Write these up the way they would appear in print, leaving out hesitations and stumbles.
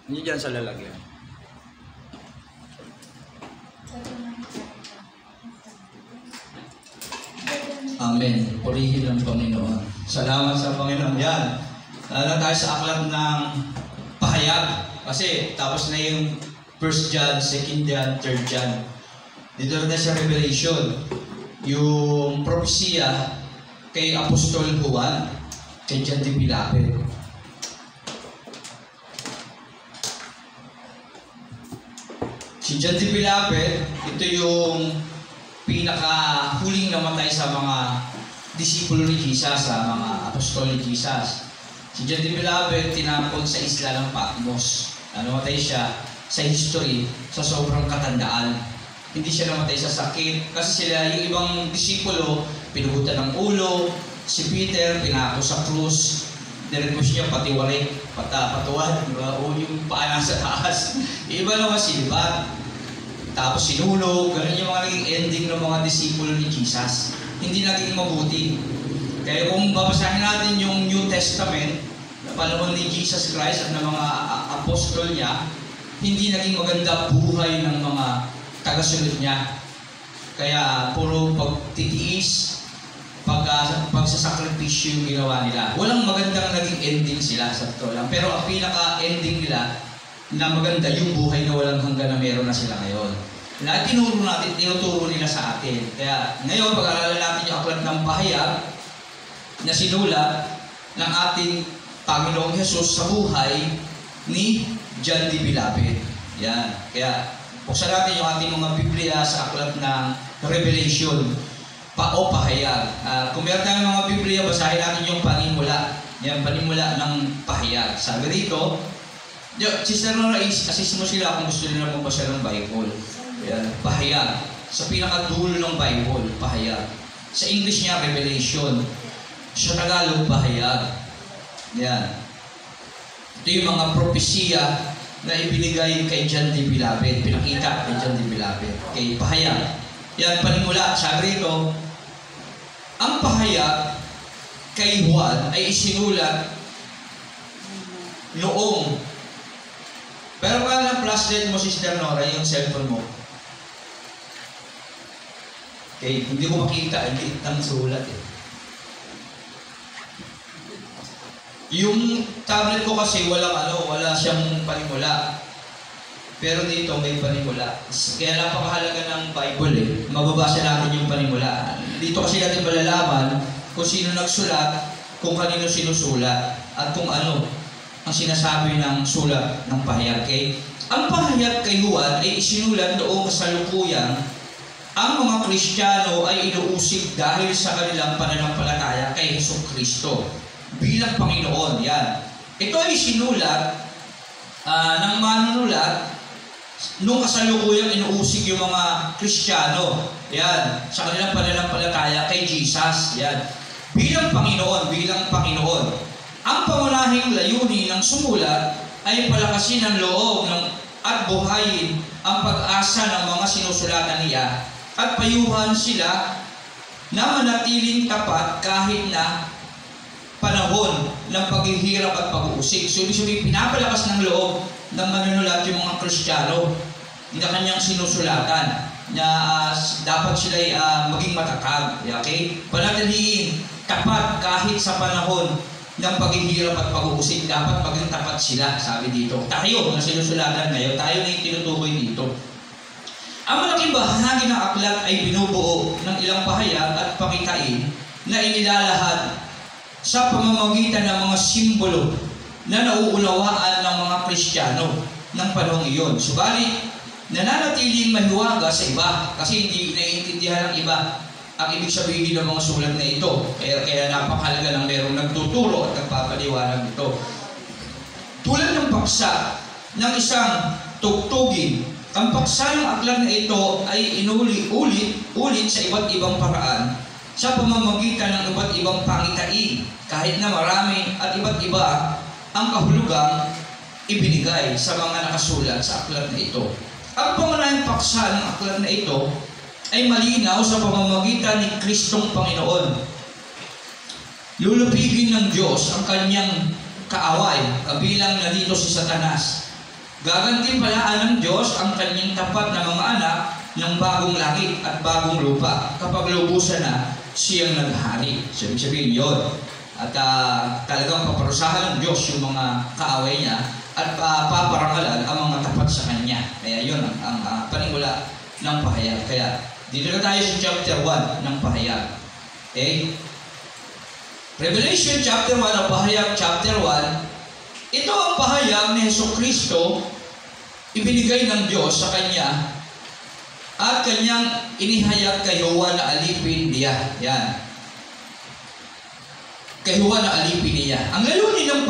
Hindi dyan sa lalagyan. Amen. Purihin ng Panginoon. Salamat sa Panginoon. Yan. Lalo tayo sa aklat ng pahayag. Kasi tapos na yung 1 John, 2 John, 3 John. Dito na sa Revelation. Yung propesya kay Apostol Juan, kay John de Pilapet. Si John de Pilapet, ito yung pinakahuling namatay sa mga disipulo ni Jesus, sa mga apostol ni Jesus. Si John de Pilapet tinapon sa isla ng Patmos. Namatay siya sa history, sa sobrang katandaan. Hindi siya namatay sa sakit. Kasi sila, yung ibang disipulo, pinugutan ng ulo. Si Peter, pinako sa krus. Nirequest niya patiwari, patuwad, diba? O yung paa nasa taas. Iba naman silbat. Tapos sinulog, ganun yung mga naging ending ng mga disipulo ni Jesus. Hindi naging mabuti. Kaya kung babasahin natin yung New Testament, na panahon ni Jesus Christ at ng mga apostol niya, hindi naging maganda buhay ng mga tagasunod niya. Kaya puro pagtitiis, pagsasakripisyo yung ginawa nila. Walang magandang naging ending sila sa totoo lang. Pero ang pinaka-ending nila, na maganda yung buhay na walang hanggan na meron na sila ngayon. Na tinuturo nila sa atin. Kaya ngayon, pag-aaralan natin yung aklat ng pahayag na sinulat ng ating Panginoong Jesus sa buhay ni John de Pilapet. Yan. Kaya buksan natin yung ating mga Biblia sa aklat ng Revelation o pahayag. Kung meron tayong mga Biblia, basahin natin yung panimula. Yan, panimula ng pahayag. Sabi rito, Sister Nora, assist mo sila kung gusto nila magbasa ng Bible. Ayan, pahayag. Sa pinakadulo ng Bible, pahayag. Sa English niya, Revelation. Sa Tagalog, pahayag. Ayan. Ito yung mga propesya na ibinigay kay John de Pilapet. Pinakita kay John de Pilapet. Kay pahayag. Yan, panimula. Sabi rito, ang pahayag kay Juan ay isinulat noong. Pero kaya lang flashlight mo, Sister Nora, yung cellphone mo. Okay, hindi ko makita, hindi itang sulat eh. Yung tablet ko kasi wala siyang panimula. Pero dito may panimula. Kaya napakahalaga ng Bible eh. Mababasa natin yung panimula. Dito kasi natin malalaman kung sino nagsulat, kung kanino sinusulat, at kung ano ang sinasabi ng sulat ng pahayag. Okay? Ang pahayag kay Juan ay isinulat noong kasalukuyan ang mga Kristiyano ay inuusig dahil sa kanilang pananampalataya kay Jesucristo bilang Panginoon. Yan. Ito ay sinulat ng manunulat noong kasalukuyang inuusig yung mga Kristiyano. Yan. Sa kanilang pananampalataya kay Jesus. Yan. Bilang Panginoon. Ang pangunahing layunin ng sumulat ay palakasin ang loob at buhayin ang pag-asa ng mga sinusulatan niya at payuhan sila na manatiling tapat kahit na panahon ng paghihirap at pag-uusig. So, ibig sabihin, pinapalakas ng loob ng manunulat yung mga Kristiyano na kanyang sinusulatan na dapat sila maging matatag. Okay? Panatiliin, tapat kahit sa panahon ng paghihirap at pag-uusig, dapat maging tapat sila, sabi dito. Tayo na sinusulatan ngayon, tayo na yung tinutukoy dito. Ang malaking bahagi ng aklat ay binubuo ng ilang pahayag at pakitain na inilalahad sa pamamagitan ng mga simbolo na nauunawaan ng mga Kristiyano ng panahong iyon. Subalit, nananatiling mahiwaga sa iba kasi hindi naiintindihan ng iba ang ibig sabihin ng mga sulat na ito. Kaya napakahalaga ng merong nagtuturo at nagpapaliwanag ito. Tulad ng paksa ng isang tugtugin, ang paksa ng aklat na ito ay inulit sa iba't ibang paraan sa pamamagitan ng iba't ibang pangitain, kahit na marami at iba't iba ang kahulugang ibinigay sa mga nakasulat sa aklat na ito. Ang pangunahing paksa ng aklat na ito ay malinaw sa pamamagitan ni Kristong Panginoon. Lulupigin ng Diyos ang kanyang kaaway, kabilang na dito si Satanas, Gagantimpalaan ng Diyos ang kanyang tapat na mga anak ng bagong langit at bagong lupa kapag lubusan na siyang naghari. So, ibig sabihin yun. At talagang paparusahan ng Diyos yung mga kaaway niya at paparangalan ang mga tapat sa kanya. Kaya yun ang panimula ng pahayag. Kaya dito na tayo sa chapter 1 ng pahayag. Okay? Revelation chapter 1 ang pahayag chapter 1. Ito ang pahayag ni Jesucristo ibinigay ng Diyos sa kanya at kanyang inihayag kay Juan na alipin niya. Yan. Kay Juan na alipin niya. Ang layunin ng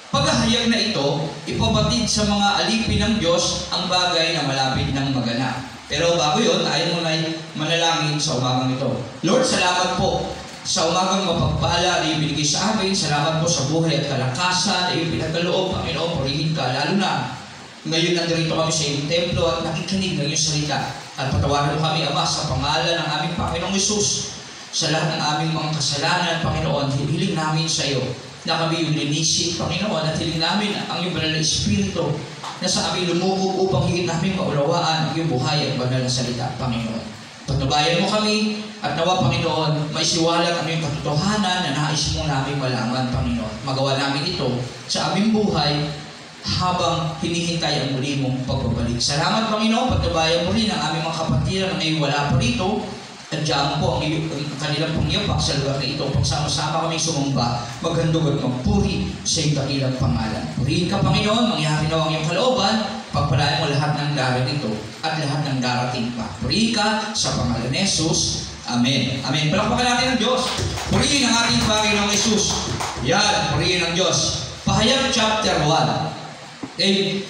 paghahayag na ito, ipabatid sa mga alipin ng Diyos ang bagay na malapit ng maganap. Pero bago yun, ayaw mo na manalangin sa umagang ito. Lord, salamat po sa umagang mapagpala na ibinigay sa amin. Salamat po sa buhay at kalakasan na ipinagkaloob. Panginoon, purihin ka. Lalo na ngayon nandirito kami sa iyong templo at nakikinig ng iyong salita. At patawarin mo kami, Ama, sa pangalan ng aming Panginoong Hesus, sa lahat ng aming mga kasalanan, Panginoon, hiling namin sa iyo na kami yung linisin, Panginoon, at hiling namin ang iyong banal na Espiritu na sa aming lumukog upang higit namin maulawaan ang iyong buhay at banal na salita, Panginoon. Pagnabayan mo kami at nawa, Panginoon, maisiwalat ang iyong katotohanan na nais mo namin malaman, Panginoon. Magawa namin ito sa aming buhay habang hinihintay ang muli mong pagbabalik. Salamat, Panginoon, pagnabayan mo rin ang aming mga kapatid na ngayon wala pa rito. Andiyan po ang kanilang pangyapak sa lugar na ito. Pagsama-sama kami sumamba, maghandog at magpuri sa iyong dakilang pangalan. Purihin ka, Panginoon, mangyari na ang iyong kalooban, pagpalain mo lahat ng darating ito at lahat ng darating pa. Purihin ka sa pangalan ni Jesus. Amen. Amen. Palakpakan natin ang Diyos. Purihin ang ating Panginoong Jesus. Yan, purihin ang Diyos. Pahayag chapter 1. Okay.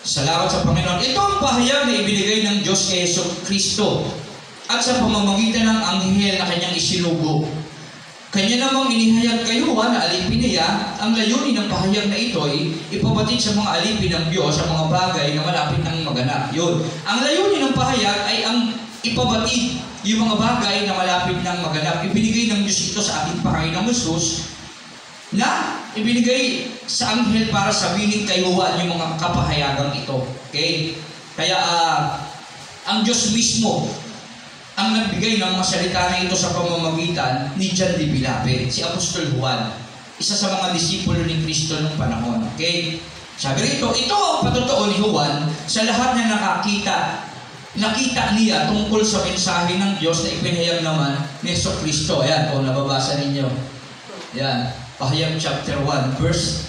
Salamat sa Panginoon. Ito ang pahayag na ibinigay ng Diyos kay Jesucristo at sa pamamagitan ng anghel na kanyang isinugo. Kanya namang inihayag kay Juan na alipin niya. Ang layunin ng pahayag na ito ay ipabatid sa mga alipin ng Diyos sa mga bagay na malapit ng maganap. Yun. Ang layunin ng pahayag ay ang ipabatid yung mga bagay na malapit ng maganap. Ibinigay ng Diyos ito sa ating Panginoong Hesus na ibinigay sa anghel para sabihin kay Juan yung mga kapahayagang ito. Okay? Kaya ang Diyos mismo ang nagbigay ng mga salita na ito sa pamamagitan ni John de Vilapin, si Apostol Juan, isa sa mga disipulo ni Kristo ng panahon. Okay? Sabi rito, ito ang patotoo ni Juan sa lahat na nakita niya tungkol sa mensahe ng Diyos na ipinahayag naman ni Jesucristo. Ayan, kung nababasa ninyo. Ayan, pahayag chapter 1, verse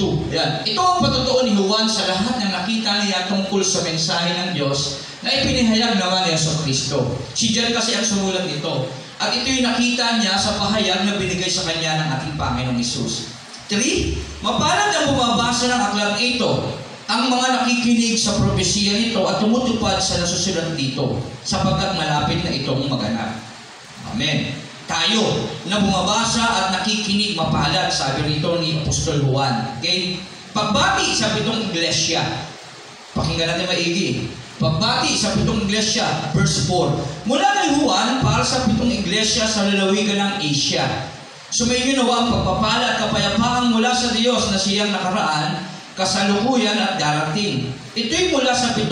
2. Ayan, ito ang patotoo ni Juan sa lahat na nakita niya tungkol sa mensahe ng Diyos na ipinahayag naman ni Jesucristo. Si John kasi ang sumulat nito. At ito yung nakita niya sa pahayag na binigay sa kanya ng ating Panginoong Hesus. 3. Mapalad ang bumabasa ng aklat ito, ang mga nakikinig sa propesiya nito at tumutupad sa nasusulat dito, sapagkat malapit na itong maganap. Amen. Tayo na bumabasa at nakikinig mapalad, sabi rito ni Apostol Juan. Okay? Pagbati sa 7 iglesia. Pakinggan natin maigi. Pagbati sa 7 iglesia, verse 4. Mula kay Juan para sa 7 iglesia sa lalawigan ng Asia. Sumainyo nawa ang pagpapala at kapayapaan mula sa Diyos na siyang nakaraan, kasalukuyan at darating. Ito'y mula sa 7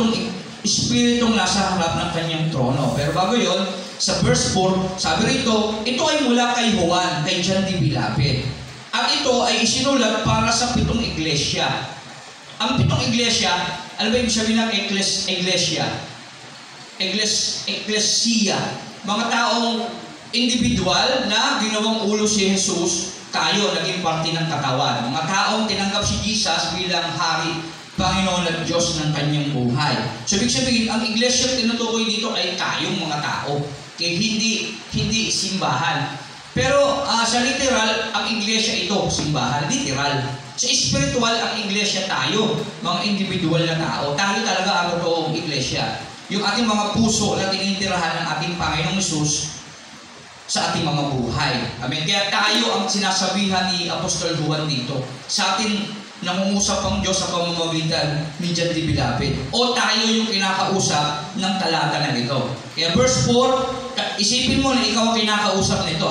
espiritong nasa harap ng kanyang trono. Pero bago yon, sa verse 4, sabi rito, ito ay mula kay Juan, kay John de Vilapin. At ito ay isinulat para sa 7 iglesia. Ang 7 iglesia, ano ba yung sabihin ng iglesia? Ecclesia. Mga taong individual na ginawang ulo si Jesus, tayo naging parte ng katawan. Mga taong tinanggap si Jesus bilang hari, Panginoon at Diyos ng kanyang buhay. So, ibig sabihin, ang iglesia tinutukoy dito ay tayong mga tao. Kaya hindi simbahan. Pero sa literal, ang iglesia ito, simbahan, literal. Sa spiritual, ang iglesia tayo, mga individual na tao. Tayo talaga ang totoong iglesia. Yung ating mga puso na tinitirahan ng ating Panginoong Hesus sa ating mga buhay. Amen. Kaya tayo ang sinasabihan ni Apostol Juan dito. Sa atin nangungusap ang Diyos sa pamamagitan ni John de Vilapin. O tayo yung kinakausap ng talata na ito. Kaya verse 4, isipin mo na ikaw ang kinakausap nito.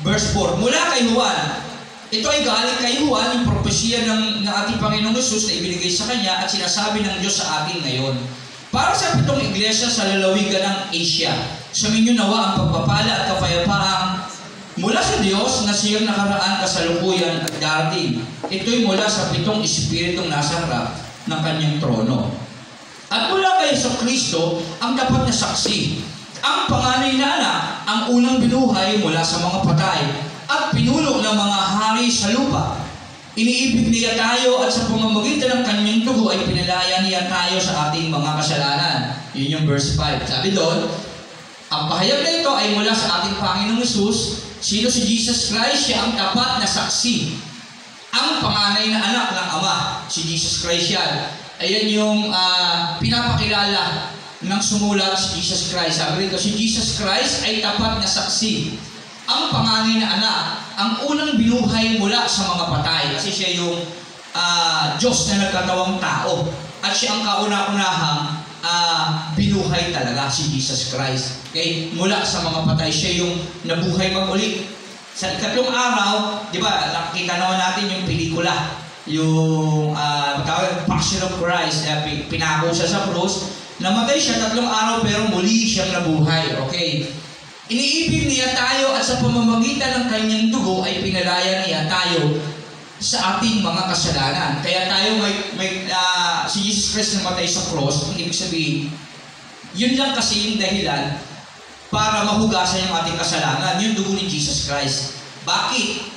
Verse 4, mula kay Juan, Ito ay galing kay Juan, yung propesya ng ating Panginoong Hesus na ibinigay sa kanya at sinasabi ng Diyos sa atin ngayon. Para sa 7 iglesia sa lalawigan ng Asia, suminyo nawa ang pagpapala at kapayapaan mula sa Diyos na siyang nakaraan, kasalukuyan at darating. Ito'y mula sa 7 espiritong nasa harap ng kanyang trono. At mula kay Jesucristo ang dapat na saksi, ang panganay na anak, ang unang binuhay mula sa mga patay, at pinuno ng mga hari sa lupa. Iniibig niya tayo at sa pamamagitan ng kanyang dugo ay pinalaya niya tayo sa ating mga kasalanan. Yun yung verse 5. Sabi doon, ang pahayag na ito ay mula sa ating Panginoong Hesus. Sino si Jesus Christ? Siya ang tapat na saksi. Ang panganay na anak ng Ama, si Jesus Christ yan. Ayan yung pinapakilala ng sumulat si Jesus Christ. Sabi rito, si Jesus Christ ay tapat na saksi. Ang panganay na anak, ang unang binuhay mula sa mga patay. Kasi siya yung Diyos na nagkatawang tao. At siya ang kauna-unahang binuhay talaga, si Jesus Christ. Okay? Mula sa mga patay, siya yung nabuhay mag-uli. Sa ikatlong araw, di ba, nakikita naman natin yung pelikula. Yung Passion of Christ. Pinako siya sa cross. Namatay siya 3 araw pero muli siyang nabuhay. Okay? Iniibig niya tayo at sa pamamagitan ng kanyang dugo ay pinalaya niya tayo sa ating mga kasalanan. Kaya tayo si Jesus Christ namatay sa cross, ang ibig sabihin, yun lang kasi yung dahilan para mahugasan yung ating kasalanan, yung dugo ni Jesus Christ. Bakit?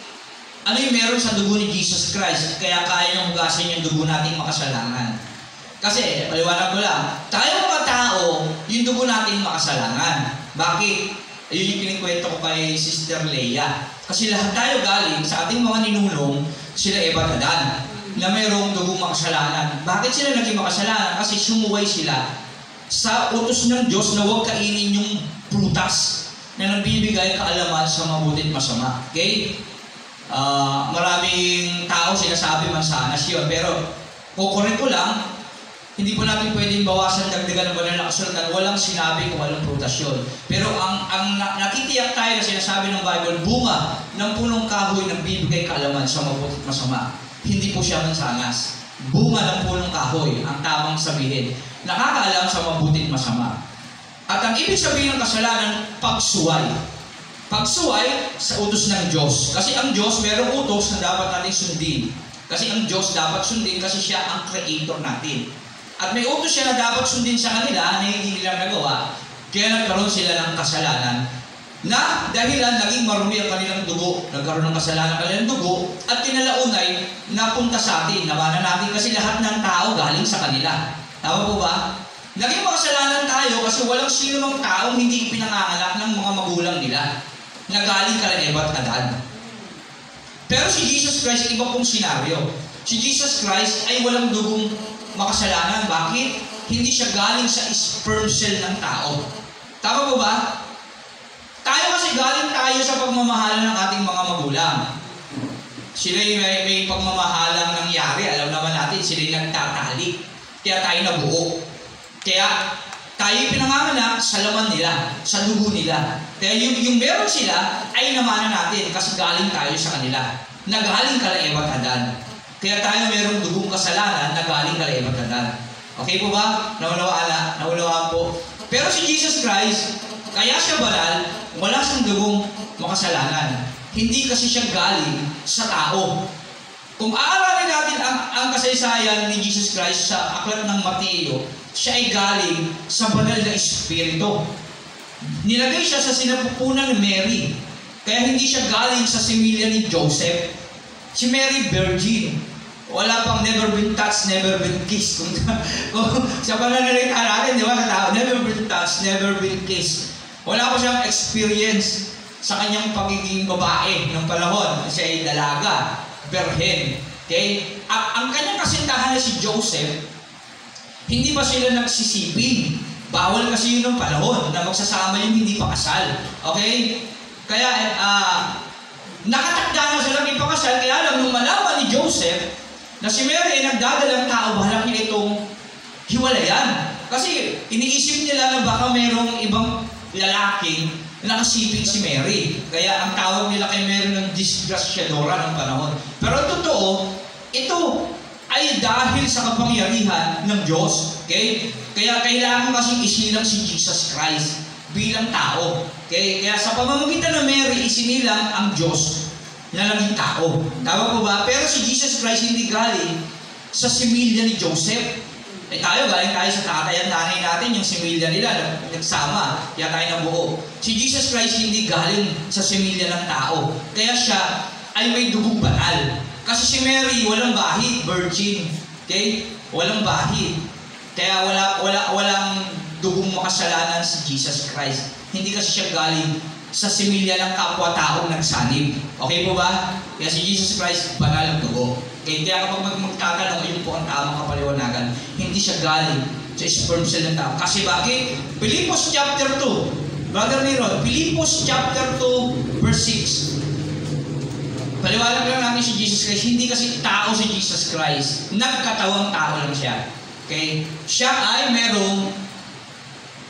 Ano yung meron sa dugo ni Jesus Christ kaya kaya niyang hugasan yung dugo nating makasalanan? Kasi, paliwanag ko lang, tayo mga tao, yung dugo natin makasalanan. Bakit? Ayun yung kinikwento ko kay Sister Leia. Kasi lahat tayo galing sa ating mga ninunong, sila Eva at Adan, na mayroong dugong makasalanan. Bakit sila naging makasalanan? Kasi sumuway sila sa utos ng Diyos na huwag kainin yung prutas na nagbibigay kaalaman sa mabuti at masama. Okay? Maraming tao sinasabi mansanas yun. Pero, kukurin ko lang, hindi po natin pwedeng bawasan, dagdagan ng banal na kasulatan. Walang sinabi kung anong prutas yun. Pero ang nakitiyak tayo na sinasabi ng Bible, bunga ng punong kahoy na bibigay kaalaman sa mabuti at masama. Hindi po siya mansanas. Bunga ng punong kahoy ang tamang sabihin. Nakakaalam sa mabuti at masama. At ang ibig sabihin ng kasalanan, pagsuway. Pagsuway sa utos ng Diyos. Kasi ang Diyos mayroong utos na dapat natin sundin. Kasi ang Diyos dapat sundin kasi siya ang creator natin. At may utos siya na dapat sundin sa kanila na hindi nila nagawa. Kaya nagkaroon sila ng kasalanan na dahilan naging marumi ang kanilang dugo. Nagkaroon ng kasalanan ang kanilang dugo at kinalaunay napunta sa atin. Nawanan natin kasi lahat ng tao galing sa kanila. Tama po ba? Naging makasalanan tayo kasi walang sino ng taong hindi pinanganganak ng mga magulang nila na galing kala Eva at Adan. Pero si Jesus Christ, iba pong senaryo. Si Jesus Christ ay walang dugong makasalanan. Bakit? Hindi siya galing sa sperm cell ng tao. Tama po ba? Tayo kasi galing tayo sa pagmamahalan ng ating mga magulang. Sila may pagmamahalang nangyari. Alam naman natin, sila nagtatali. Kaya tayo nabuo. Kaya tayo pinanganganak sa laman nila, sa dugo nila. Kaya yung meron sila ay namanan natin kasi galing tayo sa kanila. Nagaling kala Eva at Adan. Kaya tayo mayroong dugong kasalanan na galing kala Eva at Adan. Okay po ba? Naunawaan po. Pero si Jesus Christ, kaya siya banal, wala siyang dugong makasalanan. Hindi kasi siya galing sa tao. Kung aaralin natin ang kasaysayan ni Jesus Christ sa aklat ng Mateo, siya ay galing sa banal na espiritu. Nilagay siya sa sinapupunan ni Mary. Kaya hindi siya galing sa similya ni Joseph. Si Mary, virgin. Wala pang never been touched, never been kissed. Kung sa pananalita natin, di ba, sa tao, never been touched, never been kissed. Wala pa siyang experience sa kanyang pagiging babae ng panahon. Siya ay dalaga, berhen. Okay? At ang kanyang kasintahan na si Joseph, hindi ba sila nagsisiping? Bawal kasi yun ng panahon na magsasama yung hindi pa kasal. Okay? Kaya, nakatakda na silang ipakasal, kaya alam nung malaman ni Joseph na si Mary ay nagdadalang tao, balak niya itong hiwalayan. Kasi iniisip nila na baka mayroong ibang lalaking nakasiping si Mary. Kaya ang tawag nila kay Mary ng disgrasyadora ng panahon. Pero totoo, ito ay dahil sa kapangyarihan ng Diyos. Okay? Kaya kailangan kasing isilang si Jesus Christ bilang tao. Okay? Kaya sa pamamagitan ng Mary, isinilang ang Diyos na naging tao. Tama po ba? Pero si Jesus Christ hindi galing sa similya ni Joseph. Tayo, galing tayo sa tatay at nanay natin, yung similya nila, nagsama, kaya tayo nabuo. Si Jesus Christ hindi galing sa similya ng tao. Kaya siya ay may dugong banal. Kasi si Mary, walang bahid, virgin. Okay? Walang bahid. Kaya walang dugong makasalanan si Jesus Christ. Hindi kasi siya galing sa similya ng kapwa-taong nagsanib. Okay po ba? Kaya si Jesus Christ, banal ang dugo. Okay? Kaya kapag magtatanong, yun po ang tamang kapaliwanagan. Hindi siya galing sa sperm cell ng tao. Kasi bakit? Philippians chapter 2. Brother Neron, Philippians chapter 2, verse 6. Paliwanag lang natin si Jesus Christ. Hindi kasi tao si Jesus Christ. Nagkatawang tao lang siya. Okay? Siya ay merong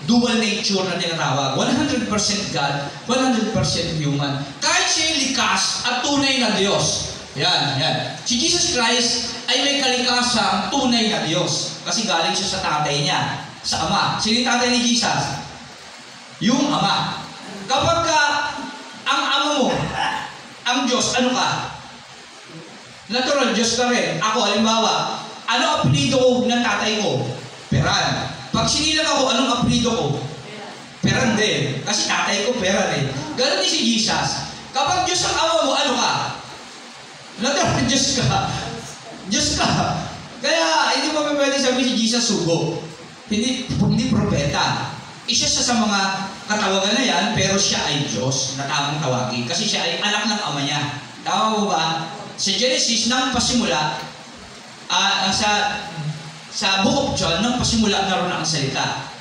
dual nature na tinatawag. 100% God, 100% human. Kahit siya likas at tunay na Diyos. Yan. Si Jesus Christ ay may kalikasang tunay na Diyos. Kasi galing siya sa tatay niya, sa Ama. Sino yung tatay ni Jesus? Yung Ama. Kapag ang Ama mo, ang Diyos, ano ka? Natural, Diyos ka rin. Ako, halimbawa, ano apelido ko ng tatay ko? Peran. Pag sinilang ako, anong apelido ko? Peran din. Kasi tatay ko, Peran eh. Ganun din si Jesus. Kapag Diyos ang Ama mo, ano ka? Natural, Diyos ka. Diyos ka. Kaya, hindi mo pwede sabihin si Jesus sugo. Hindi propeta. Isa siya sa mga katawagan na yan, pero siya ay Diyos na tamang tawagin. Kasi siya ay anak ng Ama niya. Tama mo ba? Sa Genesis, nang pasimula, sa Book of John, nang pasimula naroon ang salita.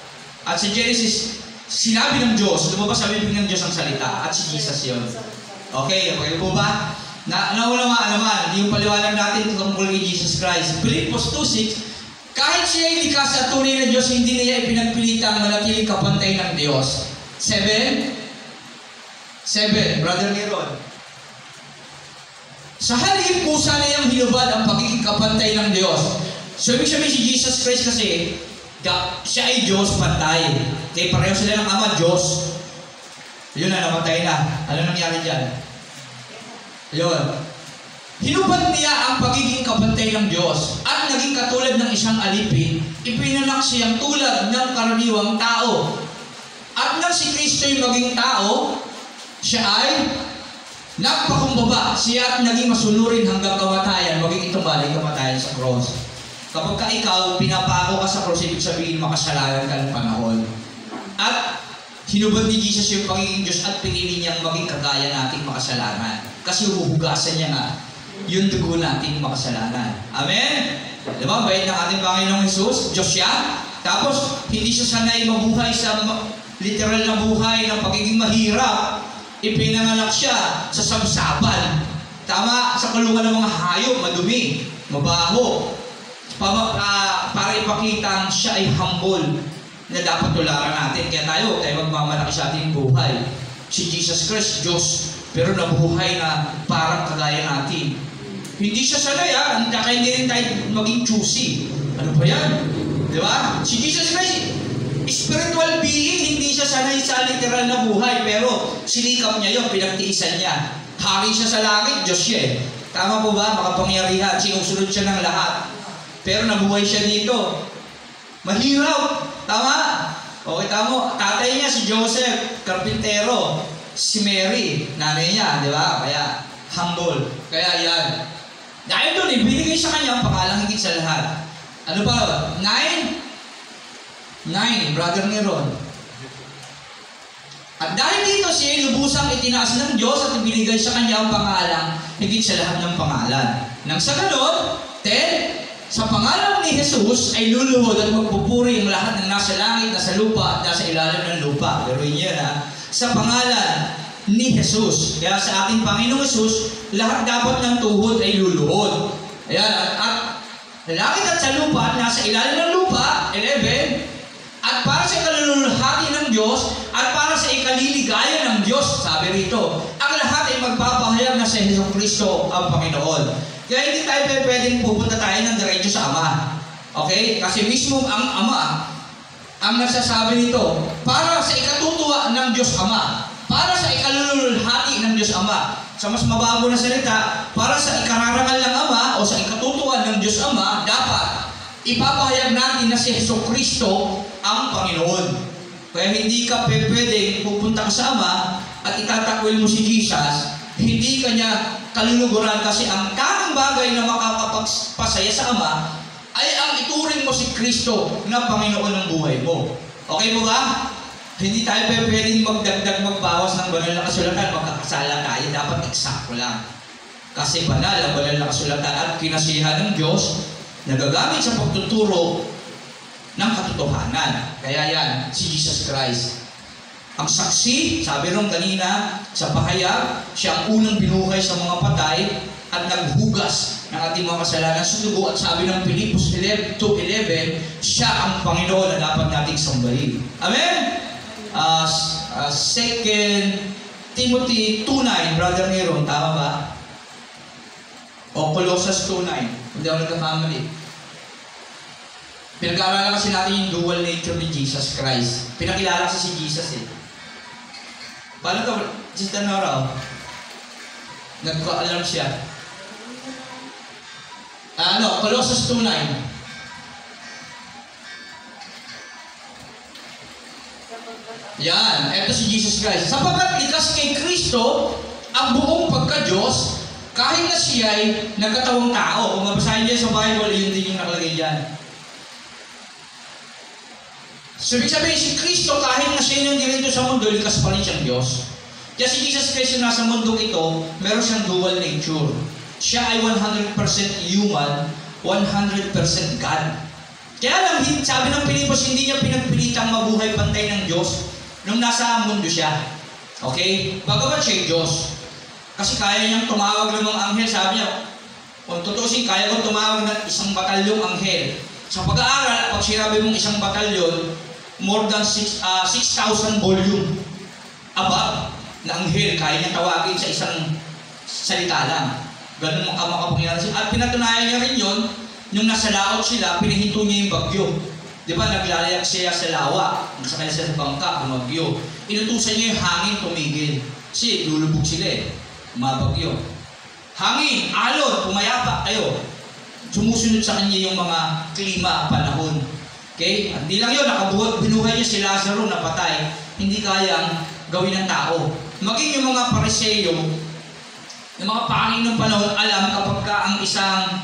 At sa Genesis, sinabi ng Diyos, lumabas sa bibig ng Diyos ang salita, at si Jesus yun. Okay po ba? Naunawaan naman, yung paliwanag natin tungkol kay Jesus Christ. Philippians 2:6, kahit siya ay likas at tunay na Diyos, hindi niya ipinagpilitang manatiling kapantay ng Diyos. 7, Brother Neron. Sa halip, kusa na niyang hinubad ang pagiging kapantay ng Diyos. So, ibig sabihin si Jesus Christ kasi, siya ay Diyos pantay. Kaya pareho sila ng Ama, Diyos. Yun na, namatay na. Ano nangyari dyan? Yun. Hinubad niya ang pagiging kapantay ng Diyos at naging katulad ng isang alipin, ipinanak siyang tulad ng karaniwang tao. At nang si Kristo'y maging tao, siya ay nagpakumbaba. Siya at naging masunurin hanggang kamatayan, maging itumbalik kamatayan sa cross. Kapag ka ikaw, pinapako ka sa cross, ibig sabihin makasalanan ka ng panahon. At hinubad ni Jesus yung pagiging Diyos at pinili niyang maging kagaya nating makasalanan. Kasi huhugasan niya nga yung dugo nating makasalanan. Amen? Diba? Bayad ng ating Panginoong Jesus, Diyos siya. Tapos, hindi siya sanay mabuhay sa literal na buhay ng pagiging mahirap. Ipinanganak siya sa sabsaban. Tama? Sa kulungan ng mga hayop, madumi, mabaho. Para ipakita siya ay humble na dapat tularan natin. Kaya tayo magmamalaki sa ating buhay. Si Jesus Christ, Diyos, pero nabuhay na parang kagaya natin. Hindi siya sanay, kaya hindi rin tayo maging choosy. Ano ba yan? Di ba? Si Jesus Christ, spiritual being, hindi siya sanay sa literal na buhay, pero sinikap niya yun, pinagtiisan niya. Hari siya sa langit, Diyos siya eh. Tama po ba? Makapangyarihan, sinusunod siya ng lahat. Pero nabuhay siya dito. Mahirap. Tama? Okay, tama. Tatay niya si Joseph, karpintero. Si Mary, nanay niya, di ba? Kaya, humble. Kaya yan. Dahil doon, ibinigay sa kanya ang pangalang higit sa lahat. Ano pa? 9, Brother Neron. At dahil dito siya lubusang itinaas ng Diyos at ibinigay sa kanya ang pangalang higit sa lahat ng pangalan. Nang sa ganon, 10, sa pangalan ni Jesus ay luluhod at magpupuri ang lahat ng nasa langit, nasa lupa, at nasa ilalim ng lupa. Pero yun sa pangalan ni Jesus. Kaya sa ating Panginoong Jesus, lahat dapat ng tuhod ay luluhod. Ayan, at langit at sa lupa at nasa ilalim ng lupa, 11, at at para sa ikaluluhati ng Diyos, at para sa ikaliligaya ng Diyos. Sabi rito, ang lahat ay magpapahayag na si Jesucristo ang Panginoon. Kaya hindi tayo pwedeng pupunta tayo ng diretso sa Ama. Okay? Kasi mismo ang Ama ang nagsasabi nito, para sa ikatutuwa ng Diyos Ama, para sa ikaluluhati ng Diyos Ama. Sa mas mabago na salita, para sa ikararangal ng Ama o sa ikatutuwa ng Diyos Ama, dapat ipapahayag natin na si Jesucristo ang Panginoon. Kaya hindi ka pwedeng pupunta ka sa Ama at itatakwil mo si Jesus, hindi ka niya kaluluguran kasi ang tanging bagay na makakapagpasaya sa Ama ay ang ituring mo si Kristo na Panginoon ng buhay mo. Okay mo ba? Hindi tayo pwedeng magdagdag magbawas ng banal na kasulatan, magkakasala tayo, dapat eksakto lang. Kasi banal ang banal na kasulatan at kinasihan ng Diyos na gagamit sa pagtuturo ng katotohanan. Kaya yan, si Jesus Christ. Ang saksi, sabi ron kanina, sa pahayag, siya ang unang binuhay sa mga patay at naghugas ng ating mga kasalanan sa dugo. At sabi ng Pilipos 2:11, siya ang Panginoon na dapat nating sambahin. Amen? 2 Timothy 2:9, Brother Neron, tama ba? O Colossians 2:9, hindi ako nagka-family. Pinag-aaralan kasi natin yung dual nature ni Jesus Christ. Pinakilala kasi si Jesus eh. Paano ka, Sister Nora? Nagka-alarm siya. Colossians 2:9. Yan, eto si Jesus Christ. Sapagkat likas kay Kristo ang buong pagka-Diyos, kahit na siya'y nagkatawang tao. Kung mabasahin niyo sa Bible, yun din yung nakalagay dyan. So, ibig sabihin, si Kristo, kahit na siya nang dirito sa mundo, likas pa rin siyang Diyos. Kaya si Jesus Christ yung nasa mundong ito, meron siyang dual nature. Siya ay 100% human, 100% God. Kaya lang, sabi ng Pilipos, hindi niya pinagpilitang mabuhay pantay ng Diyos nung nasa mundo siya. Okay? Bagaman siya Diyos. Kasi kaya niyang tumawag ng mga anghel. Sabi niya, kung tutusin, kaya kong tumawag ng isang batalyong anghel. Sa pag-aaral, pag sinabi mong isang batalyon, more than 6,000 volume above na anghel, kaya niya tawagin sa isang salita lang. Ganun ang makapangyarihan siya. At pinatunayan niya rin yun, nung nasa laot sila, pinahinto niya yung bagyo. Di ba, naglalayak siya sa lawa, nasakay siya sa bangka, bumagyo. Inutusan niya yung hangin tumigil. Kasi lulubog sila eh, mabagyo. Hangin, alon, pumayapa kayo. Sumusunod sa kanya yung mga klima, panahon. Okay? At di lang yun, binuhay niya si Lazaro na patay, hindi kayang gawin ng tao. Maging yung mga Pariseo, yung mga pangin ng panahon, alam kapag ka ang isang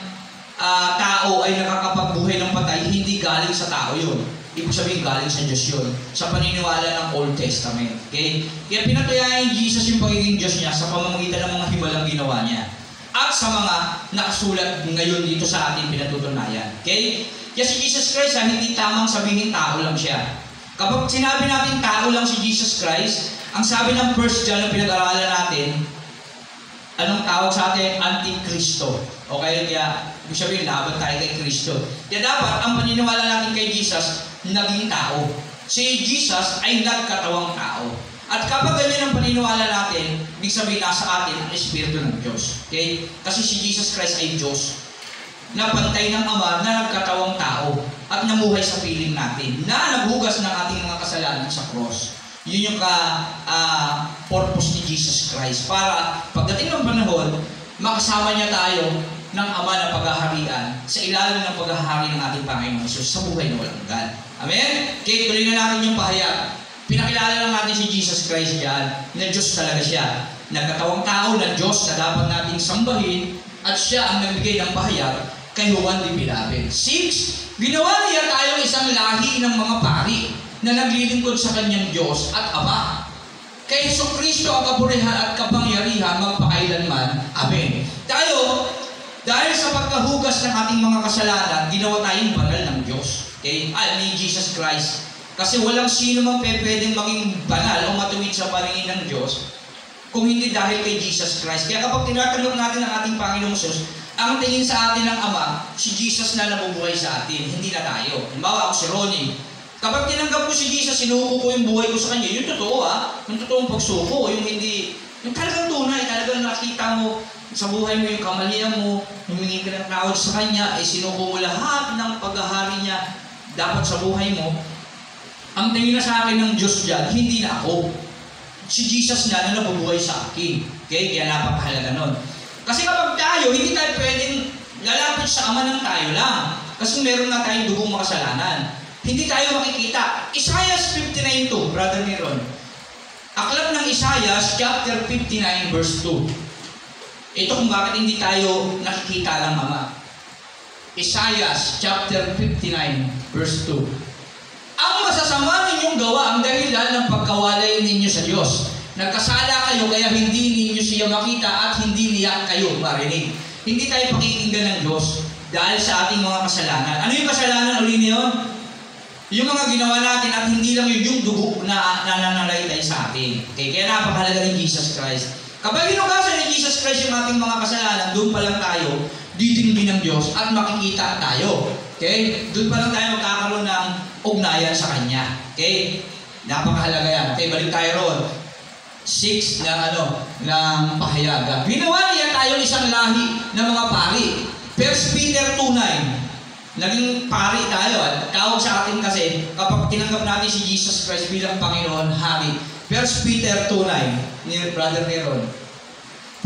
tao ay nakakapagbuhay ng patay, hindi galing sa tao yun. Ibig sabihin, galing sa Diyos yun. Sa paniniwala ng Old Testament. Okay? Kaya pinatunayan ni Jesus yung pagiging Diyos niya sa pamamagitan ng mga himalang ginawa niya. At sa mga nakasulat ngayon dito sa ating pinatutunayan. Okay? Kaya si Jesus Christ, hindi tamang sabihin tao lang siya. Kapag sinabi natin tao lang si Jesus Christ, ang sabi ng 1 John na pinag-aralan natin, anong tawag sa atin? Antikristo. Okay? Kaya ibig sabihin, laban tayo kay Kristo. Kaya dapat, ang paniniwala natin kay Jesus, naging tao. Si Jesus ay nagkatawang tao. At kapag ganyan ang paniniwala natin, ibig sabihin, nasa atin ang Espiritu ng Diyos. Okay? Kasi si Jesus Christ ay Diyos, na pantay ng Ama, na nagkatawang tao, at namuhay sa piling natin, na naghugas ng ating mga kasalanan sa cross. Yun yung purpose ni Jesus Christ. Para pagdating ng panahon, makasama niya tayo ng Ama na paghaharian sa ilalim ng paghahari ng ating Panginoon Jesus sa buhay na walang hanggan. Amen? Okay, tuloy na natin yung pahayag. Pinakilala lang natin si Jesus Christ dyan, na Diyos talaga siya. Nagkatawang tao na Diyos na dapat nating sambahin, at siya ang nagbigay ng pahayag kay Juan de Pilabe. 6, ginawa niya tayong isang lahi ng mga pari na naglilingkod sa kanyang Diyos at Ama. Kay Jesucristo ang kapurihan at kapangyarihan magpakailanman. Amen. Tayo, dahil sa pagkahugas ng ating mga kasalanan, ginawa tayong banal ng Diyos. Okay? Ni Jesus Christ. Kasi walang sino mang pwedeng maging banal o matuwid sa paningin ng Diyos kung hindi dahil kay Jesus Christ. Kaya kapag tinatanong natin ang ating Panginoong Jesus, ang tingin sa atin ng Ama, si Jesus na nabubuhay sa atin, hindi na tayo. Halimbawa ako si Ronnie, Kapag tinanggap ko si Jesus, sinuko ko yung buhay ko sa Kanya, yung totoo yung totoong pagsuko, yung hindi, yung talagang tunay, talagang nakita mo sa buhay mo yung kamalian mo, humingi ka ng tawad sa Kanya, ay sinuko mo lahat ng paghahari niya dapat sa buhay mo. Ang tingin na sa akin ng Diyos dyan, hindi na ako. Si Jesus na nabubuhay sa akin. Okay? Kaya napakahalaga nun. Kasi kapag tayo, hindi tayo pwedeng lalapit sa Ama ng tayo lang. Kasi meron na tayong dugong makasalanan. Hindi tayo makikita. Isaiah 59:2, Brother Neron. Aklat ng Isaiah chapter 59 verse 2. Ito kung bakit hindi tayo nakikita ng Ama. Isaiah chapter 59 verse 2. Ang masasama ninyong gawa ang dahilan ng pagkawalay ninyo sa Diyos. Nagkasala kayo kaya hindi ninyo siya makita at hindi niya kayo marinig. Hindi tayo pakikinggan ng Diyos dahil sa ating mga kasalanan. Ano yung kasalanan uli niyo? Yung mga ginawa natin at hindi lang yung dugo na nananalaytay sa atin. Okay? Kaya napakahalaga ni Jesus Christ. Kapag inugasan ni Jesus Christ yung ating mga kasalanan, doon pa lang tayo ditingin ng Diyos at makikita tayo. Okay? Doon pa lang tayo magkakaroon ng ugnayan sa Kanya. Okay? Napakahalaga yan. Okay, balik tayo roon. 6 ng pahayagan. Ginawa niya tayo isang lahi ng mga pari. 1 Peter 2:9. Naging pari tayo at tawag sa atin kasi kapag tinanggap natin si Jesus Christ bilang Panginoon, Hari. 1 Peter 2:9 ni Brother Neron.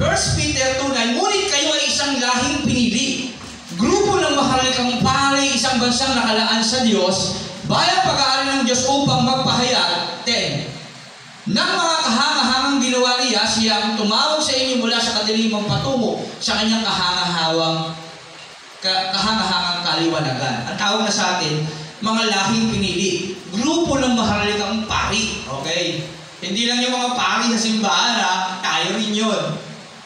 1 Peter 2:9, ngunit kayo ay isang lahing pinili, grupo ng mahalikang pari, isang bansang nakalaan sa Diyos, bayang pag-aari ng Diyos upang magpahayag. 10. Nang mga kahangahangang ginawa niya, siyang tumawag sa inyo mula sa kadilimang patungo sa kanyang kahangahangang kaliwanagan. Ang tawag na sa atin, mga lahing pinili, grupo ng mahalikang pari. Okay? Hindi lang yung mga pari sa simbahan, tayo rin yun.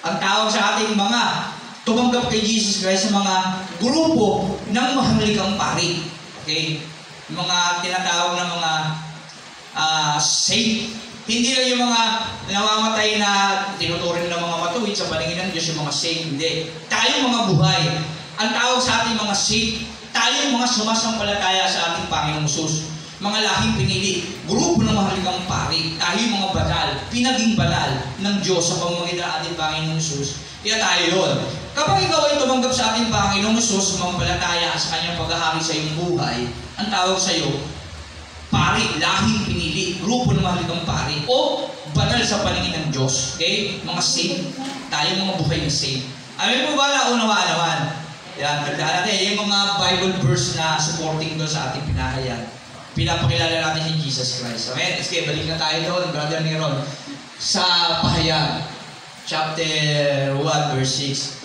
Ang tawag sa ating mga tumanggap kay Jesus Christ sa mga grupo ng mahalikang pari. Okay? Mga tinatawag na mga saint. Hindi lang yung mga namamatay na tinuturing ng mga matuwid sa paningin ng Diyos, yung mga saint. Hindi. Tayo mga buhay. Ang tawag sa ating mga saint, tayo mga sumasampalataya sa ating Panginoong Hesus. Mga lahing pinili, grupo ng mahalikang pari, tayo mga banal, pinaging banal ng Diyos sa pamamagitan ng ating Panginoong Hesus. Kaya tayo yun. Kapag ikaw ay tumanggap sa ating Panginoong Hesus, sumampalataya sa kanyang paghahari sa iyong buhay, ang tawag sa iyo, pari, lahing pinili, grupo ng mahalikang pari, o banal sa paningin ng Diyos. Okay? Mga saint, tayo mga buhay na saint. Amin mo ba na unawaan naman? Yan, tandaan natin, yung mga Bible verse na supporting doon sa ating pinahayag. Pinapakilala natin si Jesus Christ. Amen? Sige, balik na tayo doon, Brother Neron. Sa pahayag, chapter 1, verse 6.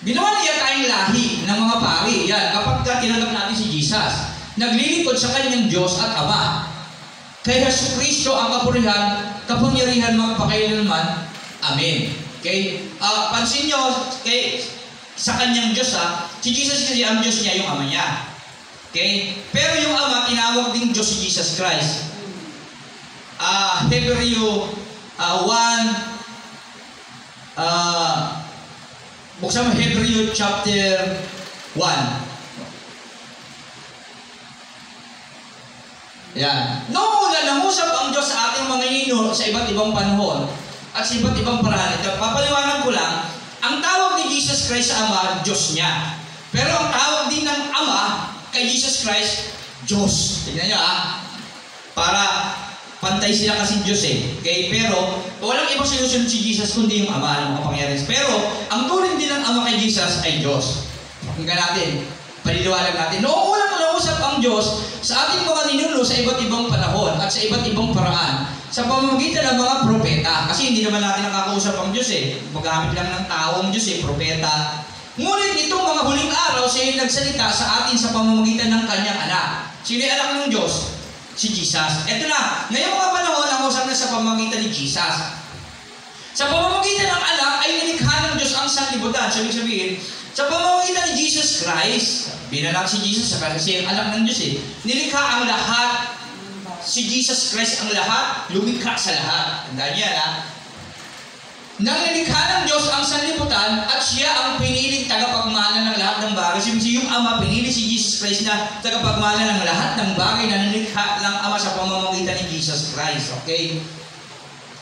Ginawa niya tayong lahi ng mga pari. Yan, kapag tinanggap natin si Jesus, naglilingkod sa kanyang Diyos at Ama. Kay Hesus Kristo ang kapurihan, kapangyarihan magpakailanman. Amen. Okay? Pansin nyo, sa kanyang Diyos si Jesus kasi ang Diyos niya, yung Ama niya. Okay? Pero yung Ama, tinawag din Diyos si Jesus Christ. Hebreo 1, buksan mo Hebreo chapter 1. Yan. Noong una, nangusap ang Diyos sa ating mga ninuno sa iba't ibang panahon at sa iba't ibang paraan. Papaliwanag ko lang, ang tawag ni Jesus Christ sa Ama, Diyos niya. Pero ang tawag din ng Ama kay Jesus Christ, Diyos. Tignan niyo para pantay sila kasi Diyos Okay? Pero walang ibang sinusunod si Jesus kundi yung Ama ng makapangyarihan. Pero ang turing din ng Ama kay Jesus ay Diyos. Pakinggan natin, paliliwanag natin. Noong unang nausap ang Diyos sa ating mga ninuno sa iba't ibang panahon at sa iba't ibang paraan sa pamamagitan ng mga propeta. Kasi hindi naman natin nakakausap ang Diyos Magamit lang ng tao ang Diyos propeta. Ngunit itong mga huling araw, siya nagsalita sa atin sa pamamagitan ng kanyang anak. Sino yung anak ng Diyos? Si Jesus. Ito na, ngayong mga panahon, ang usap na sa pamamagitan ni Jesus. Sa pamamagitan ng anak ay nilikha ng Diyos ang sanlibutan. Sabi sabihin, sa pamamagitan ni Jesus Christ, binalang si Jesus kasi ang anak ng Diyos nilikha ang lahat. Si Jesus Christ ang lahat, lumikha sa lahat. Tandaan niya Nang nilikha ng Diyos ang sanlibutan at siya ang piniling tagapagmana ng lahat ng bagay. Yung Ama, pinili si Jesus Christ na tagapagmana ng lahat ng bagay na nilikha ng Ama sa pamamagitan ni Jesus Christ. Okay?